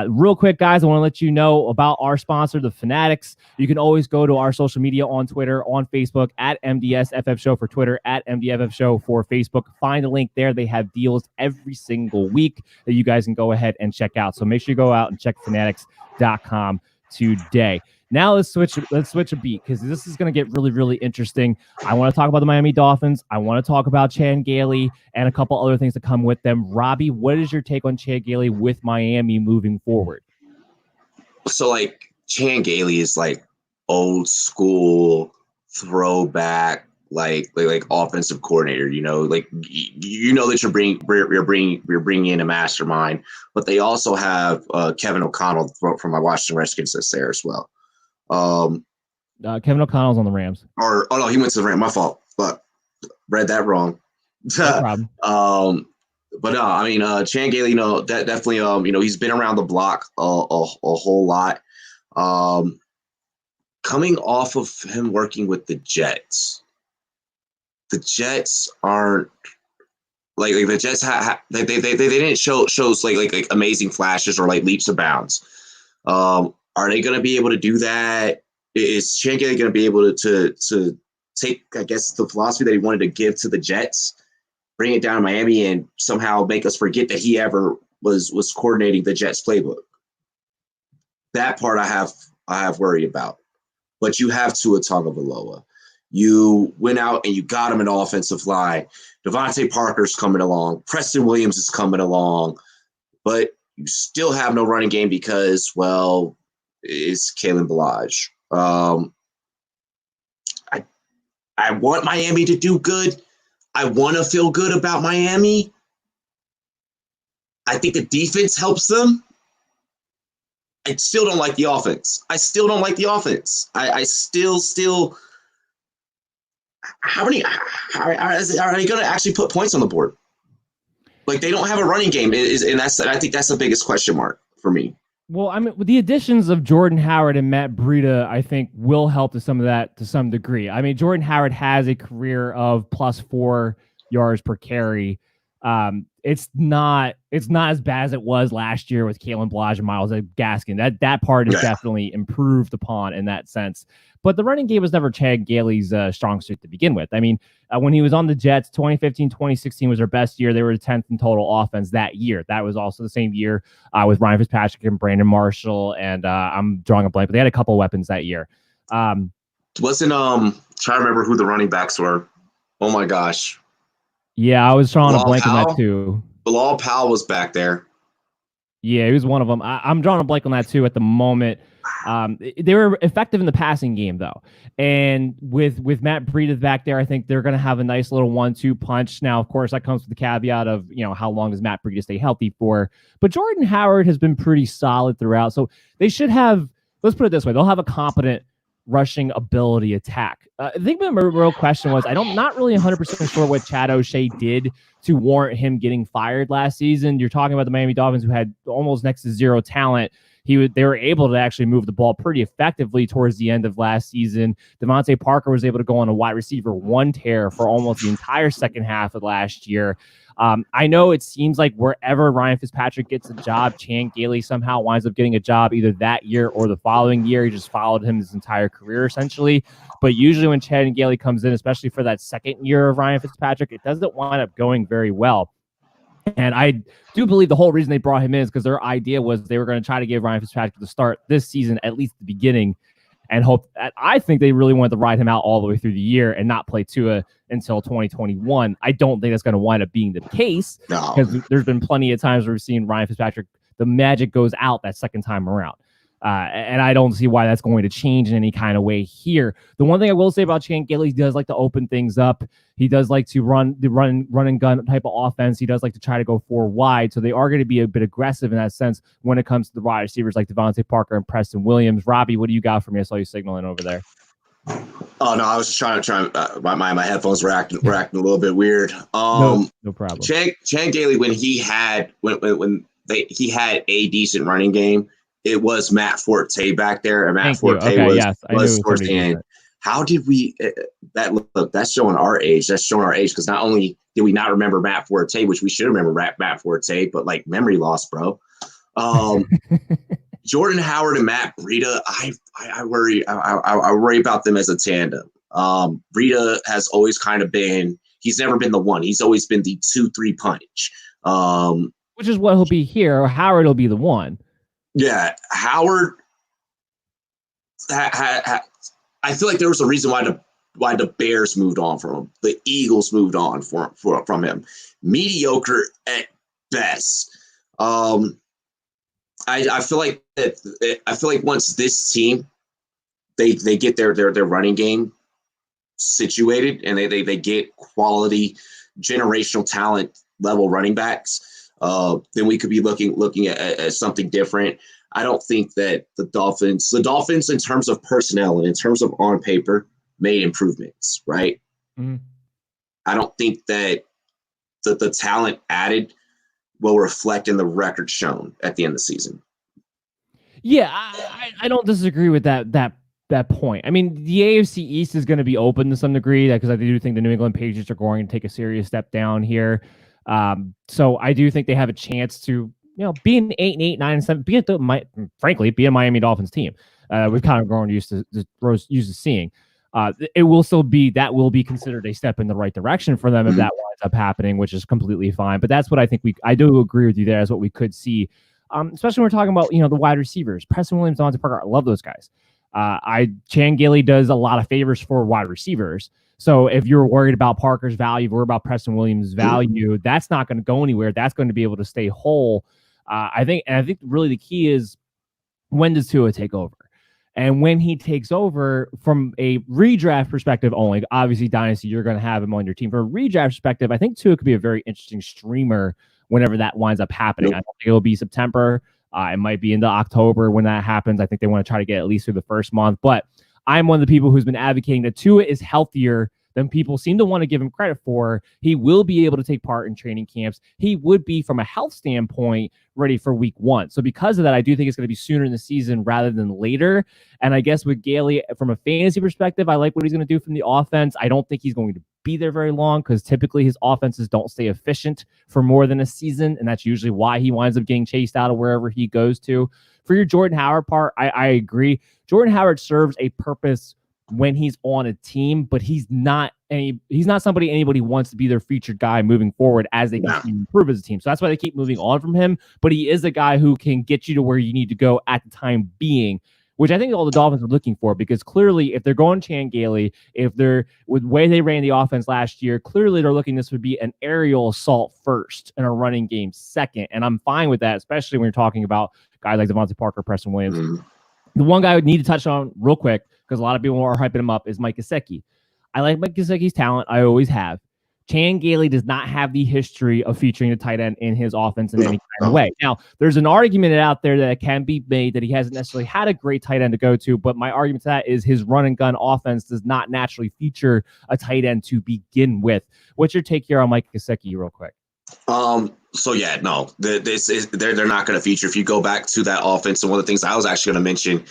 Real quick, guys, I want to let you know about our sponsor, the Fanatics. You can always go to our social media on Twitter, on Facebook, at MDSFF Show for Twitter, at MDFF Show for Facebook. Find the link there. They have deals every single week that you guys can go ahead and check out. So make sure you go out and check fanatics.com today. Now let's switch a beat because this is going to get really, really interesting. I want to talk about the Miami Dolphins. I want to talk about Chan Gailey and a couple other things that come with them. Robbie, what is your take on Chan Gailey with Miami moving forward? So Chan Gailey is old school throwback, like offensive coordinator. That you're bringing in a mastermind, but they also have Kevin O'Connell from my Washington Redskins that's there as well. Kevin O'Connell's on the Rams. No, he went to the Rams. My fault, but read that wrong. No problem. But no, Chan Gailey, that definitely, he's been around the block a whole lot. Coming off of him working with the Jets aren't the Jets. They didn't shows like amazing flashes or leaps and bounds. Are they going to be able to do that? Is Chan Gailey going to be able to take, I guess, the philosophy that he wanted to give to the Jets, bring it down to Miami, and somehow make us forget that he ever was coordinating the Jets playbook? That part I have worry about. But you have Tua Tagovailoa. You went out and you got him an offensive line. Devontae Parker's coming along. Preston Williams is coming along. But you still have no running game because, well, it's Kalen Ballage. I want Miami to do good. I want to feel good about Miami. I think the defense helps them. I still don't like the offense. I still don't like the offense. I still. How many are they going to actually put points on the board? Like, they don't have a running game, and I think that's the biggest question mark for me. Well, I mean, with the additions of Jordan Howard and Matt Breida, I think will help to some degree. I mean, Jordan Howard has a career of +4 yards per carry. It's not as bad as it was last year with Kalen Ballage and Myles Gaskin. That part is definitely improved upon in that sense. But the running game was never Chad Gailey's strong suit to begin with. I mean, when he was on the Jets, 2015, 2016 was their best year. They were the 10th in total offense that year. That was also the same year with Ryan Fitzpatrick and Brandon Marshall. And I'm drawing a blank, but they had a couple of weapons that year. Wasn't trying to remember who the running backs were. Oh my gosh. Yeah, I was drawing a blank on that too. Bilal Powell was back there. Yeah, he was one of them. I'm drawing a blank on that too at the moment. They were effective in the passing game though, and with Matt Breida back there, I think they're going to have a nice little 1-2 punch. Now, of course, that comes with the caveat of how long does Matt Breida stay healthy for? But Jordan Howard has been pretty solid throughout, so they should have. Let's put it this way: they'll have a competent rushing ability attack. I think the real question was, not really 100% sure what Chad O'Shea did to warrant him getting fired last season. You're talking about the Miami Dolphins, who had almost next to zero talent. They were able to actually move the ball pretty effectively towards the end of last season. Devontae Parker was able to go on a wide receiver 1 tear for almost the entire second half of last year. I know it seems like wherever Ryan Fitzpatrick gets a job, Chan Gailey somehow winds up getting a job either that year or the following year. He just followed him his entire career, essentially. But usually when Chan Gailey comes in, especially for that second year of Ryan Fitzpatrick, it doesn't wind up going very well. And I do believe the whole reason they brought him in is because their idea was they were going to try to give Ryan Fitzpatrick the start this season, at least the beginning, and hope. I think they really wanted to ride him out all the way through the year and not play Tua until 2021. I don't think that's going to wind up being the case because there's been plenty of times where we've seen Ryan Fitzpatrick, the magic goes out that second time around. And I don't see why that's going to change in any kind of way here. The one thing I will say about Chan Gailey, he does like to open things up. He does like to run and gun type of offense. He does like to try to go 4 wide. So they are going to be a bit aggressive in that sense when it comes to the wide receivers like Devontae Parker and Preston Williams. Robbie, what do you got for me? I saw you signaling over there. Oh no, I was just trying to my headphones were acting a little bit weird. No problem. Chan Gailey, when he had a decent running game, it was Matt Forte back there, and Matt Forte was towards the end. How did we that's showing our age. That's showing our age because not only did we not remember Matt Forte, which we should remember Matt Forte, but like memory loss, bro. Jordan Howard and Matt Breida, I worry about them as a tandem. Breida has always kind of been, he's never been the one. He's always been the 2-3 punch. Which is what he'll be here. Howard will be the one. Yeah, Howard. I feel like there was a reason why the Bears moved on from him. The Eagles moved on from him. Mediocre at best. I feel like once this team they get their running game situated and they get quality generational talent level running backs, then we could be looking at something different. I don't think that the Dolphins in terms of personnel and in terms of on paper made improvements, right? Mm-hmm. I don't think that the talent added will reflect in the record shown at the end of the season. Yeah, I don't disagree with that point. I mean, the AFC East is going to be open to some degree because I do think the New England Patriots are going to take a serious step down here. So I do think they have a chance to, be an 8-8, 9-7, frankly, be a Miami Dolphins team. We've kind of grown used to seeing. It will still be considered a step in the right direction for them if that winds up happening, which is completely fine. But that's what I think I do agree with you there. Is what we could see, especially when we're talking about the wide receivers, Preston Williams, Devontae Parker. I love those guys. Chan Gailey does a lot of favors for wide receivers. So if you're worried about Parker's value, if we're about Preston Williams' value, that's not going to go anywhere. That's going to be able to stay whole. I think really the key is, when does Tua take over? And when he takes over from a redraft perspective only, obviously Dynasty, you're going to have him on your team. From a redraft perspective, I think Tua could be a very interesting streamer whenever that winds up happening. I don't think it'll be September. It might be into October when that happens. I think they want to try to get at least through the first month. But I'm one of the people who's been advocating that Tua is healthier than people seem to want to give him credit for. He will be able to take part in training camps. He would be, from a health standpoint, ready for week 1. So because of that, I do think it's going to be sooner in the season rather than later. And I guess with Gailey, from a fantasy perspective, I like what he's going to do from the offense. I don't think he's going to be there very long because typically his offenses don't stay efficient for more than a season. And that's usually why he winds up getting chased out of wherever he goes to. For your Jordan Howard part, I agree. Jordan Howard serves a purpose when he's on a team, but he's not somebody anybody wants to be their featured guy moving forward as they continue to improve as a team. So that's why they keep moving on from him. But he is a guy who can get you to where you need to go at the time being, which I think all the Dolphins are looking for, because clearly if they're going Chan Gailey, if they're with the way they ran the offense last year, clearly they're looking this would be an aerial assault first and a running game second. And I'm fine with that, especially when you're talking about guys like Devontae Parker, Preston Williams. Mm-hmm. The one guy I would need to touch on real quick, because a lot of people are hyping him up, is Mike Gesicki. I like Mike Gesicki's talent. I always have. Chan Gailey does not have the history of featuring a tight end in his offense in any kind of way. Now, there's an argument out there that can be made that he hasn't necessarily had a great tight end to go to, but my argument to that is his run and gun offense does not naturally feature a tight end to begin with. What's your take here on Mike Gesicki real quick? So yeah, no, they're not going to feature. If you go back to that offense, and one of the things I was actually going to mention,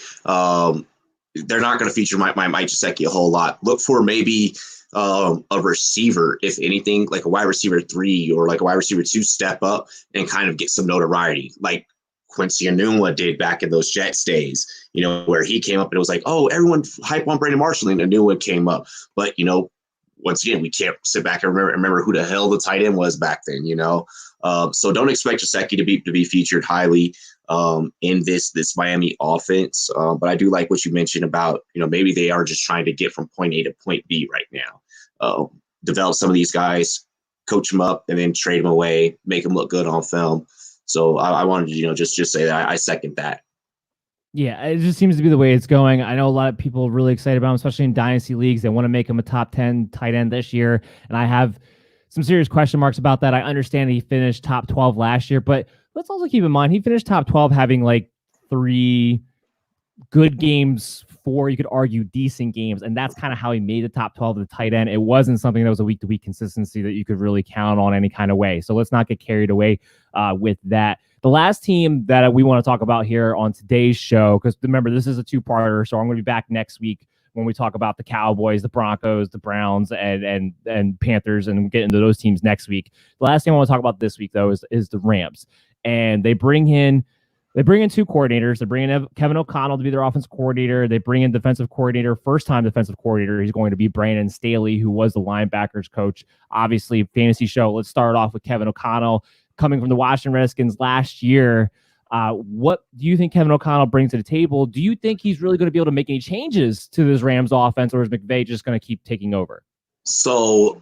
they're not going to feature Mike Gesicki a whole lot. Look for maybe a receiver, if anything, like a wide receiver 3 or like a wide receiver 2 step up and kind of get some notoriety, like Quincy Enunwa did back in those Jets days, where he came up and it was like, oh, everyone hype on Brandon Marshall, and Enunwa came up. But, once again, we can't sit back and remember who the hell the tight end was back then, So don't expect Gesicki to be featured highly in this Miami offense. But I do like what you mentioned about, maybe they are just trying to get from point A to point B right now. Develop some of these guys, coach them up, and then trade them away, make them look good on film. So I wanted to, just say that I second that. Yeah, it just seems to be the way it's going. I know a lot of people are really excited about him, especially in dynasty leagues. They want to make him a top 10 tight end this year. And I have some serious question marks about that. I understand he finished top 12 last year, but let's also keep in mind he finished top 12 having like 3 good games, 4, you could argue, decent games. And that's kind of how he made the top 12 of the tight end. It wasn't something that was a week-to-week consistency that you could really count on any kind of way. So let's not get carried away with that. The last team that we want to talk about here on today's show, because remember, this is a 2-parter, so I'm going to be back next week when we talk about the Cowboys, the Broncos, the Browns, and Panthers, and get into those teams next week. The last thing I want to talk about this week, though, is the Rams. And they bring in 2 coordinators. They bring in Kevin O'Connell to be their offensive coordinator. They bring in defensive coordinator, first-time defensive coordinator. He's going to be Brandon Staley, who was the linebackers coach. Obviously, fantasy show. Let's start off with Kevin O'Connell, coming from the Washington Redskins last year. What do you think Kevin O'Connell brings to the table? Do you think he's really going to be able to make any changes to this Rams offense, or is McVay just going to keep taking over? So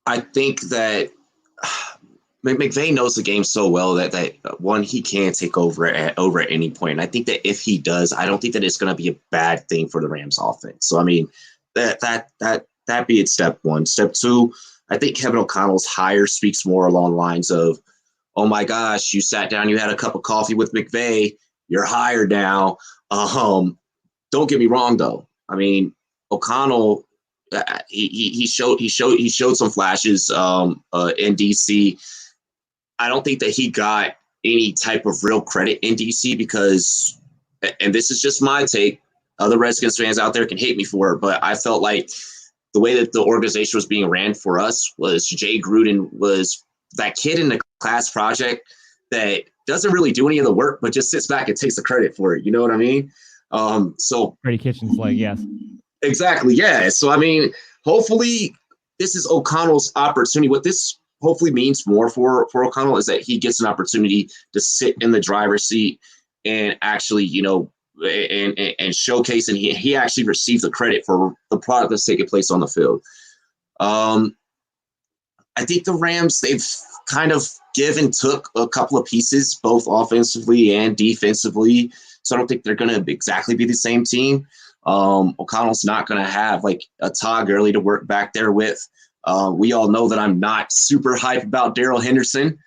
I think that McVay knows the game so well that one, he can take over at any point. And I think that if he does, I don't think that it's going to be a bad thing for the Rams offense. So, I mean, that being step one. Step two, I think Kevin O'Connell's hire speaks more along the lines of, oh my gosh, you sat down, you had a cup of coffee with McVay, you're hired now. Don't get me wrong though. I mean, O'Connell, he showed some flashes in DC. I don't think that he got any type of real credit in DC because, and this is just my take, other Redskins fans out there can hate me for it, but I felt like the way that the organization was being ran for us was Jay Gruden was that kid in the class project that doesn't really do any of the work, but just sits back and takes the credit for it. You know what I mean? So Freddie Kitchens, like, yes. Exactly. Yeah. So, I mean, hopefully this is O'Connell's opportunity. What this hopefully means more for O'Connell is that he gets an opportunity to sit in the driver's seat and actually, and showcase, and he actually receives the credit for the product that's taking place on the field. I think the Rams, they've kind of give and took a couple of pieces, both offensively and defensively. So I don't think they're going to exactly be the same team. O'Connell's not going to have like a Todd Gurley to work back there with. We all know that I'm not super hyped about Darrell Henderson.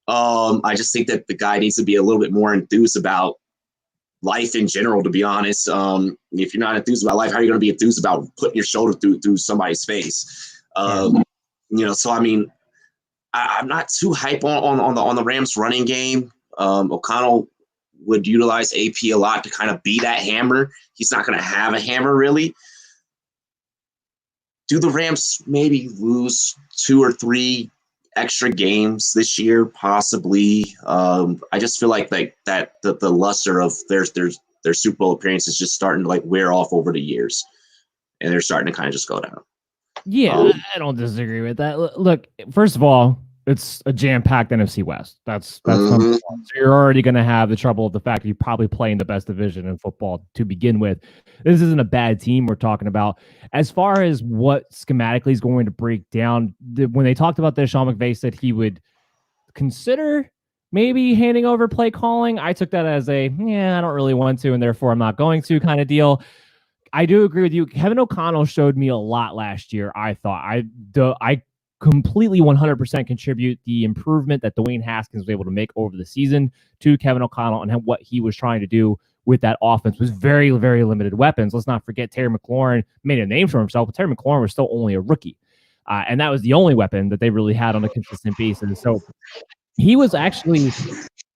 I just think that the guy needs to be a little bit more enthused about life in general, to be honest. If you're not enthused about life, how are you going to be enthused about putting your shoulder through somebody's face? So I mean, I'm not too hype on the Rams running game. O'Connell would utilize AP a lot to kind of be that hammer. He's not going to have a hammer really. Do the Rams maybe lose 2 or 3 extra games this year? Possibly. I just feel like that the luster of their Super Bowl appearance is just starting to like wear off over the years, and they're starting to kind of just go down. Yeah, I don't disagree with that. Look, first of all, it's a jam-packed NFC West. That's number one. So you're already going to have the trouble of the fact that you probably play in the best division in football to begin with. This isn't a bad team we're talking about. As far as what schematically is going to break down, when they talked about this, Sean McVay said he would consider maybe handing over play calling. I took that as I don't really want to, and therefore I'm not going to kind of deal. I do agree with you. Kevin O'Connell showed me a lot last year. I thought I completely 100% contribute the improvement that Dwayne Haskins was able to make over the season to Kevin O'Connell and what he was trying to do with that offense was very, very limited weapons. Let's not forget Terry McLaurin made a name for himself, but Terry McLaurin was still only a rookie. And that was the only weapon that they really had on a consistent basis. So he was actually...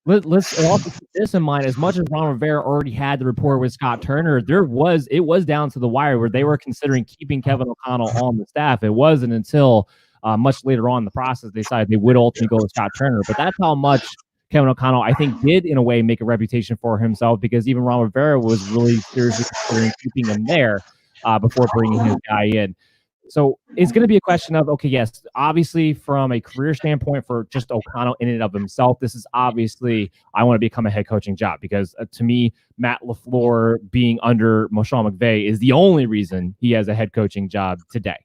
Let's also keep this in mind. As much as Ron Rivera already had the rapport with Scott Turner, it was down to the wire where they were considering keeping Kevin O'Connell on the staff. It wasn't until much later on in the process they decided they would ultimately go with Scott Turner. But that's how much Kevin O'Connell, I think, did in a way make a reputation for himself, because even Ron Rivera was really seriously considering keeping him there before bringing his guy in. So it's going to be a question of, okay, yes, obviously from a career standpoint for just O'Connell in and of himself, this is obviously, I want to become a head coaching job, because to me, Matt LaFleur being under Sean McVay is the only reason he has a head coaching job today.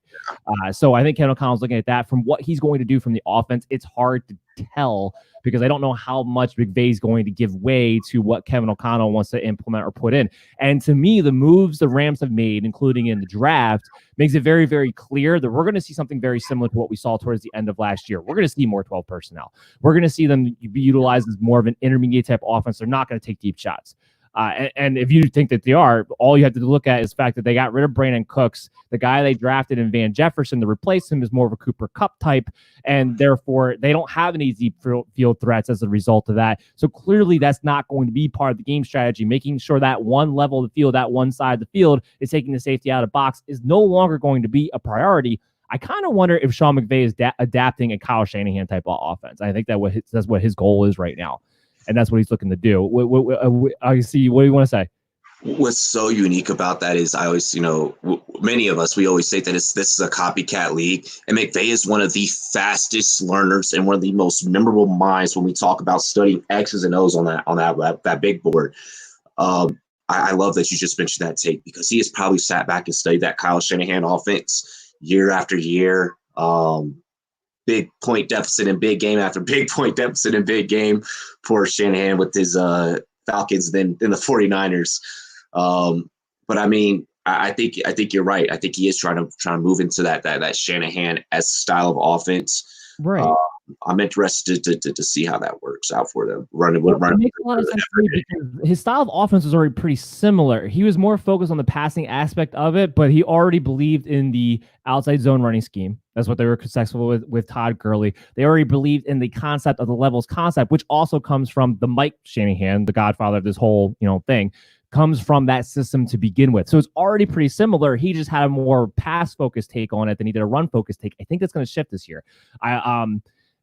So I think Kevin O'Connell's looking at that. From what he's going to do from the offense, it's hard to tell, because I don't know how much McVay's going to give way to what Kevin O'Connell wants to implement or put in. And to me, the moves the Rams have made, including in the draft, makes it very, very clear that we're going to see something very similar to what we saw towards the end of last year. We're going to see more 12 personnel. We're going to see them be utilized as more of an intermediate type offense. They're not going to take deep shots. And if you think that they are, all you have to look at is the fact that they got rid of Brandon Cooks. The guy they drafted in Van Jefferson to replace him is more of a Cooper Kupp type, and therefore they don't have any deep field threats as a result of that. So clearly that's not going to be part of the game strategy. Making sure that one level of the field, that one side of the field is taking the safety out of the box is no longer going to be a priority. I kind of wonder if Sean McVay is adapting a Kyle Shanahan type of offense. I think that's what his goal is right now. And that's what he's looking to do. I see. What do you want to say? What's so unique about that is I always, many of us, we always say that this is a copycat league. And McVay is one of the fastest learners and one of the most memorable minds when we talk about studying X's and O's on that big board. I love that you just mentioned that tape, because he has probably sat back and studied that Kyle Shanahan offense year after year. Big point deficit in big game after big point deficit in big game for Shanahan with his Falcons, then the 49ers. But I mean, I think you're right. I think he is trying to move into that Shanahan-esque style of offense. Right. I'm interested to see how that works out for them. Running. It makes a lot of sense to me, because his style of offense was already pretty similar. He was more focused on the passing aspect of it, but he already believed in the outside zone running scheme. That's what they were successful with Todd Gurley. They already believed in the concept of the levels concept, which also comes from the Mike Shanahan, the godfather of this whole thing. Comes from that system to begin with. So it's already pretty similar. He just had a more pass-focused take on it than he did a run-focused take. I think that's going to shift this year.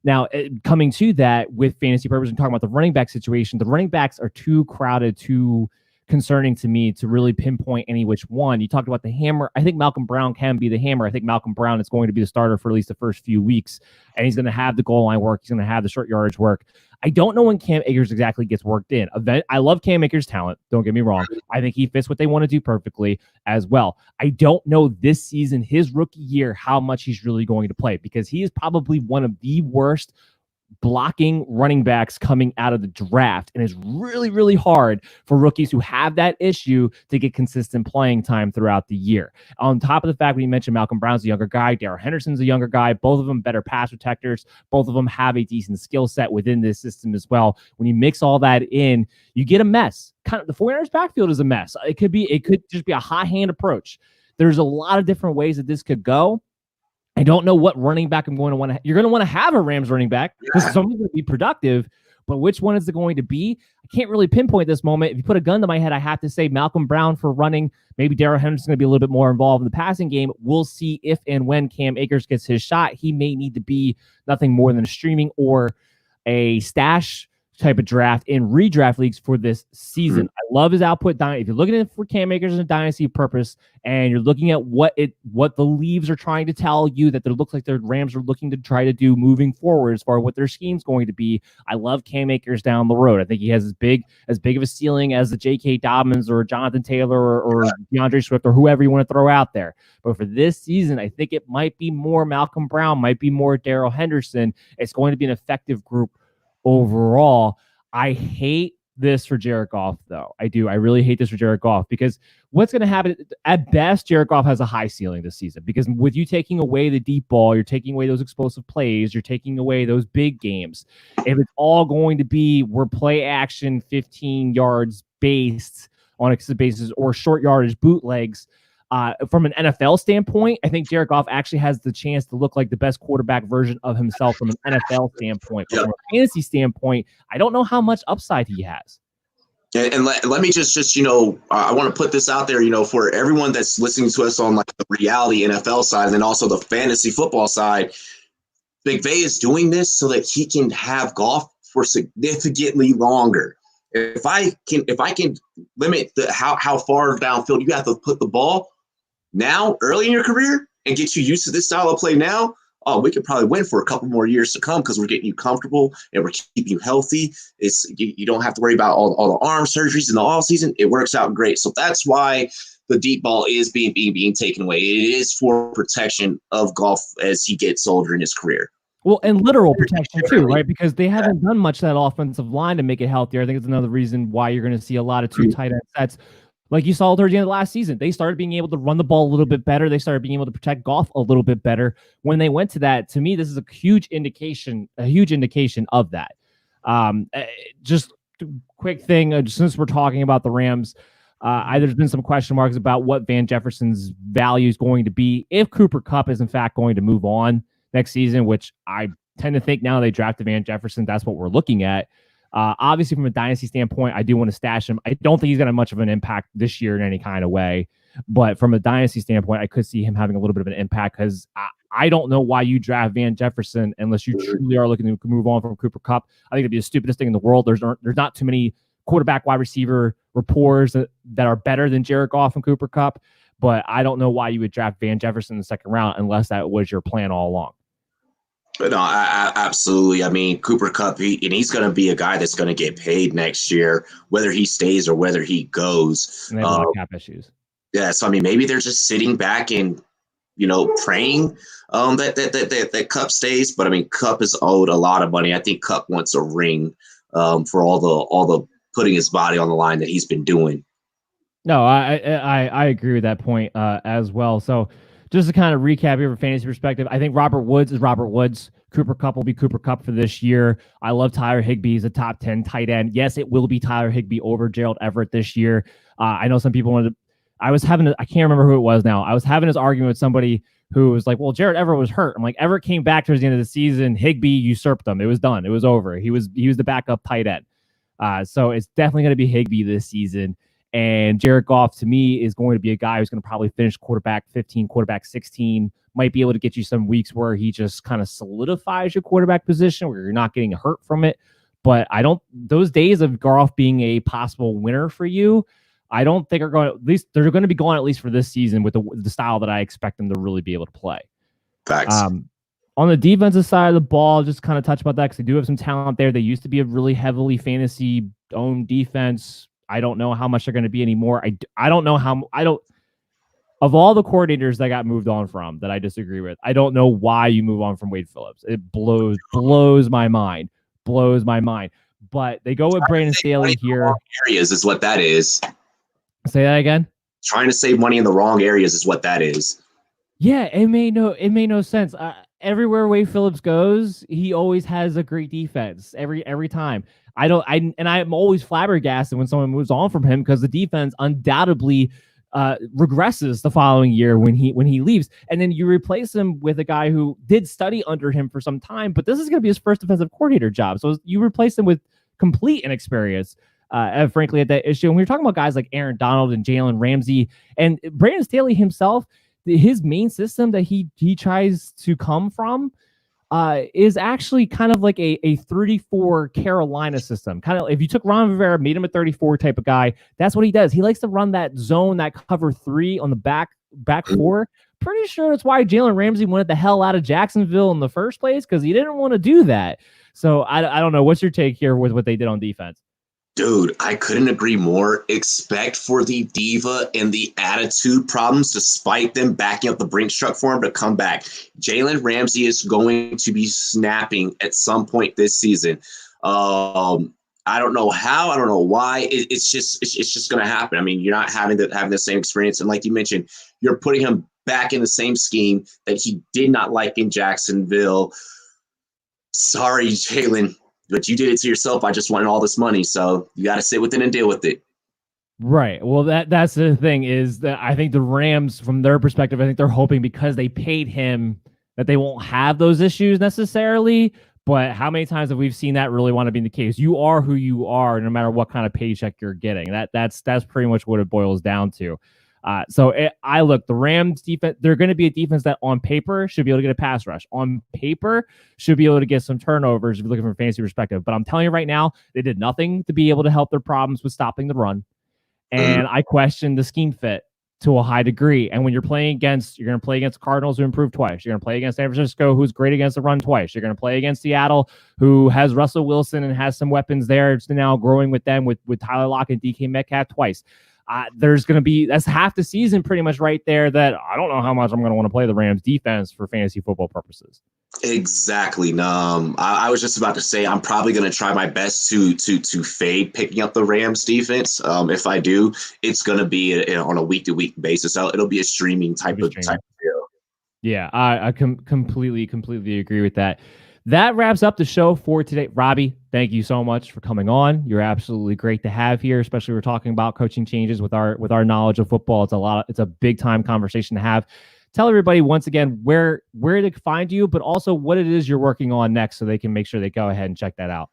Now, coming to that with fantasy purposes and talking about the running back situation, the running backs are too crowded, too concerning to me to really pinpoint any which one. You talked about the hammer. I think Malcolm Brown can be the hammer. I think Malcolm Brown is going to be the starter for at least the first few weeks, and he's going to have the goal line work. He's going to have the short yardage work. I don't know when Cam Akers exactly gets worked in. I love Cam Akers' talent. Don't get me wrong. I think he fits what they want to do perfectly as well. I don't know this season, his rookie year, how much he's really going to play, because he is probably one of the worst blocking running backs coming out of the draft. And it's really, really hard for rookies who have that issue to get consistent playing time throughout the year. On top of the fact, we mentioned Malcolm Brown's a younger guy, Darrell Henderson's a younger guy, both of them better pass protectors, both of them have a decent skill set within this system as well. When you mix all that in, you get a mess. Kind of the 49ers backfield is a mess. It could just be a hot hand approach. There's a lot of different ways that this could go. I don't know what running back I'm going to want to. You're going to want to have a Rams running back because someone's going to be productive, but which one is it going to be? I can't really pinpoint this moment. If you put a gun to my head, I have to say Malcolm Brown for running. Maybe Darrell Henderson's going to be a little bit more involved in the passing game. We'll see if and when Cam Akers gets his shot. He may need to be nothing more than a streaming or a stash type of draft in redraft leagues for this season. I love his output. If you're looking at for Cam Akers in a dynasty purpose, and you're looking at what the leaves are trying to tell you that it looks like the Rams are looking to try to do moving forward as far as what their scheme's going to be, I love Cam Akers down the road. I think he has as big of a ceiling as the J.K. Dobbins or Jonathan Taylor or DeAndre Swift or whoever you want to throw out there. But for this season, I think it might be more Malcolm Brown, might be more Darrell Henderson. It's going to be an effective group overall. I hate this for Jared Goff, though. I do. I really hate this for Jared Goff because what's going to happen at best, Jared Goff has a high ceiling this season because with you taking away the deep ball, you're taking away those explosive plays, you're taking away those big games. If it's all going to be we're play action 15 yards based on a basis or short yardage bootlegs, from an NFL standpoint, I think Jared Goff actually has the chance to look like the best quarterback version of himself from an NFL standpoint. But from a fantasy standpoint, I don't know how much upside he has. And let me just I want to put this out there, for everyone that's listening to us on like the reality NFL side and then also the fantasy football side. McVay is doing this so that he can have Goff for significantly longer. If I can limit how far downfield you have to put the ball now, early in your career, and get you used to this style of play now, we could probably win for a couple more years to come because we're getting you comfortable and we're keeping you healthy. You don't have to worry about all the arm surgeries in the offseason. It works out great. So that's why the deep ball is being taken away. It is for protection of Goff as he gets older in his career. Well, and literal protection too, right? Because they haven't done much of that offensive line to make it healthier. I think it's another reason why you're going to see a lot of two tight end sets. Like you saw towards the end of last season, they started being able to run the ball a little bit better. They started being able to protect Goff a little bit better. When they went to that, to me, this is a huge indication of that. Just quick thing, since we're talking about the Rams, there's been some question marks about what Van Jefferson's value is going to be if Cooper Kupp is in fact going to move on next season, which I tend to think now they drafted Van Jefferson, that's what we're looking at. Obviously, from a dynasty standpoint, I do want to stash him. I don't think he's going to have much of an impact this year in any kind of way. But from a dynasty standpoint, I could see him having a little bit of an impact because I don't know why you draft Van Jefferson unless you truly are looking to move on from Cooper Kupp. I think it'd be the stupidest thing in the world. There's not too many quarterback wide receiver rapport that are better than Jared Goff and Cooper Kupp. But I don't know why you would draft Van Jefferson in the second round unless that was your plan all along. No, absolutely. I mean, Cooper Kupp, he's going to be a guy that's going to get paid next year, whether he stays or whether he goes. And they have a lot of cap issues. Yeah, so I mean, maybe they're just sitting back and praying that Kupp stays. But I mean, Kupp is owed a lot of money. I think Kupp wants a ring for all the putting his body on the line that he's been doing. No, I agree with that point as well. So. Just to kind of recap here from a fantasy perspective, I think Robert Woods is Robert Woods. Cooper Kupp will be Cooper Kupp for this year. I love Tyler Higbee. He's a top 10 tight end. Yes, it will be Tyler Higbee over Gerald Everett this year. I know some people wanted to, I can't remember who it was now. I was having this argument with somebody who was like, well, Gerald Everett was hurt. I'm like, Everett came back towards the end of the season. Higbee usurped him. It was done. It was over. He was the backup tight end. So it's definitely going to be Higbee this season. And Jared Goff, to me, is going to be a guy who's going to probably finish quarterback 15, quarterback 16, might be able to get you some weeks where he just kind of solidifies your quarterback position where you're not getting hurt from it. But those days of Goff being a possible winner for you, I don't think they're going to be gone at least for this season with the style that I expect them to really be able to play. Facts. On the defensive side of the ball, just kind of touch about that because they do have some talent there. They used to be a really heavily fantasy-owned defense. I don't know how much they're going to be anymore. I don't know how. of all the coordinators that got moved on from that I disagree with, I don't know why you move on from Wade Phillips. It blows my mind. Blows my mind. But they go with Brandon Staley here. Areas is what that is. Say that again. Trying to save money in the wrong areas is what that is. Yeah, it made no sense. Everywhere Wade Phillips goes, he always has a great defense every time. I'm always flabbergasted when someone moves on from him because the defense undoubtedly regresses the following year when he leaves, and then you replace him with a guy who did study under him for some time, but this is going to be his first defensive coordinator job, so you replace him with complete inexperience. Frankly, at that issue, and we were talking about guys like Aaron Donald and Jalen Ramsey and Brandon Staley himself. His main system that he tries to come from is actually kind of like a 34 Carolina system. Kind of if you took Ron Rivera, made him a 34 type of guy, that's what he does. He likes to run that zone, that cover 3 on the back four. Pretty sure that's why Jalen Ramsey wanted the hell out of Jacksonville in the first place, because he didn't want to do that. So I don't know. What's your take here with what they did on defense? Dude, I couldn't agree more. Expect for the diva and the attitude problems, despite them backing up the Brinks truck for him to come back. Jalen Ramsey is going to be snapping at some point this season. I don't know how. I don't know why. It's just going to happen. I mean, you're not having the same experience. And like you mentioned, you're putting him back in the same scheme that he did not like in Jacksonville. Sorry, Jalen. But you did it to yourself. I just wanted all this money. So you got to sit with it and deal with it. Right. Well, that's the thing is that I think the Rams, from their perspective, I think they're hoping because they paid him that they won't have those issues necessarily. But how many times have we seen that really want to be the case? You are who you are, no matter what kind of paycheck you're getting. That's pretty much what it boils down to. I look, the Rams defense, they're going to be a defense that on paper should be able to get a pass rush. On paper should be able to get some turnovers if you're looking from a fantasy perspective. But I'm telling you right now, they did nothing to be able to help their problems with stopping the run. And I question the scheme fit to a high degree. And when you're going to play against Cardinals who improved twice. You're going to play against San Francisco, who's great against the run twice. You're going to play against Seattle, who has Russell Wilson and has some weapons there. It's now growing with them with Tyler Lockett and DK Metcalf twice. There's going to be, that's half the season pretty much right there that I don't know how much I'm going to want to play the Rams defense for fantasy football purposes. Exactly. I was just about to say, I'm probably going to try my best to fade picking up the Rams defense. If I do, it's going to be on a week-to-week basis. It'll be a streaming type of deal. Yeah, I completely agree with that. That wraps up the show for today. Robbie, thank you so much for coming on. You're absolutely great to have here, especially we're talking about coaching changes with our knowledge of football. It's a big time conversation to have. Tell everybody once again where to find you, but also what it is you're working on next so they can make sure they go ahead and check that out.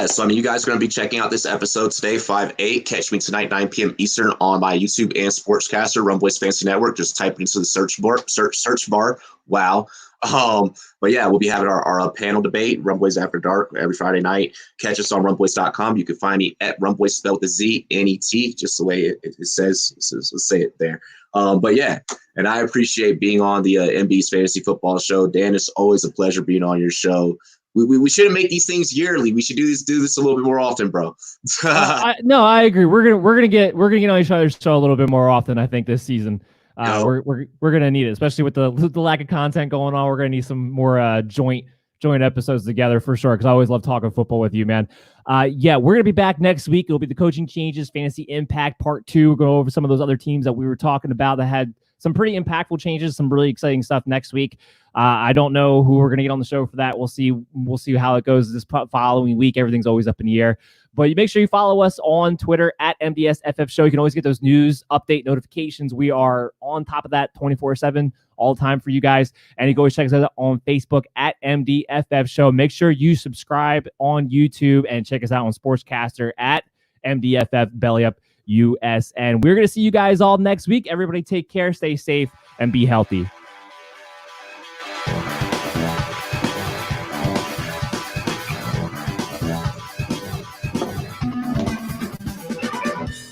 So you guys are going to be checking out this episode today, 5/8. Catch me tonight, 9 p.m. Eastern on my YouTube and Sportscaster, Rumboys Fantasy Network. Just type it into the search bar. Wow. But yeah, we'll be having our panel debate, Rumboys After Dark, every Friday night. Catch us on rumboys.com. You can find me at Rumboys, spelled with a Z, N-E-T, just the way it says. Let's say it there. But yeah, and I appreciate being on the MB's Fantasy Football Show. Dan, it's always a pleasure being on your show. We shouldn't make these things yearly. We should do this a little bit more often, bro. No, I agree. We're gonna get on each other's show a little bit more often, I think, this season. We're gonna need it, especially with the lack of content going on. We're gonna need some more joint episodes together for sure, because I always love talking football with you, man. We're gonna be back next week. It'll be the coaching changes, fantasy impact part 2. We'll go over some of those other teams that we were talking about that had some pretty impactful changes, some really exciting stuff next week. I don't know who we're going to get on the show for that. We'll see how it goes this following week. Everything's always up in the air. But you make sure you follow us on Twitter at MDSFF Show. You can always get those news update notifications. We are on top of that 24/7 all the time for you guys. And you can always check us out on Facebook at MDFF Show. Make sure you subscribe on YouTube and check us out on Sportscaster at MDFF Bellyup US. And we're going to see you guys all next week. Everybody take care, stay safe, and be healthy.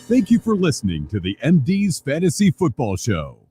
Thank you for listening to the MD's Fantasy Football Show.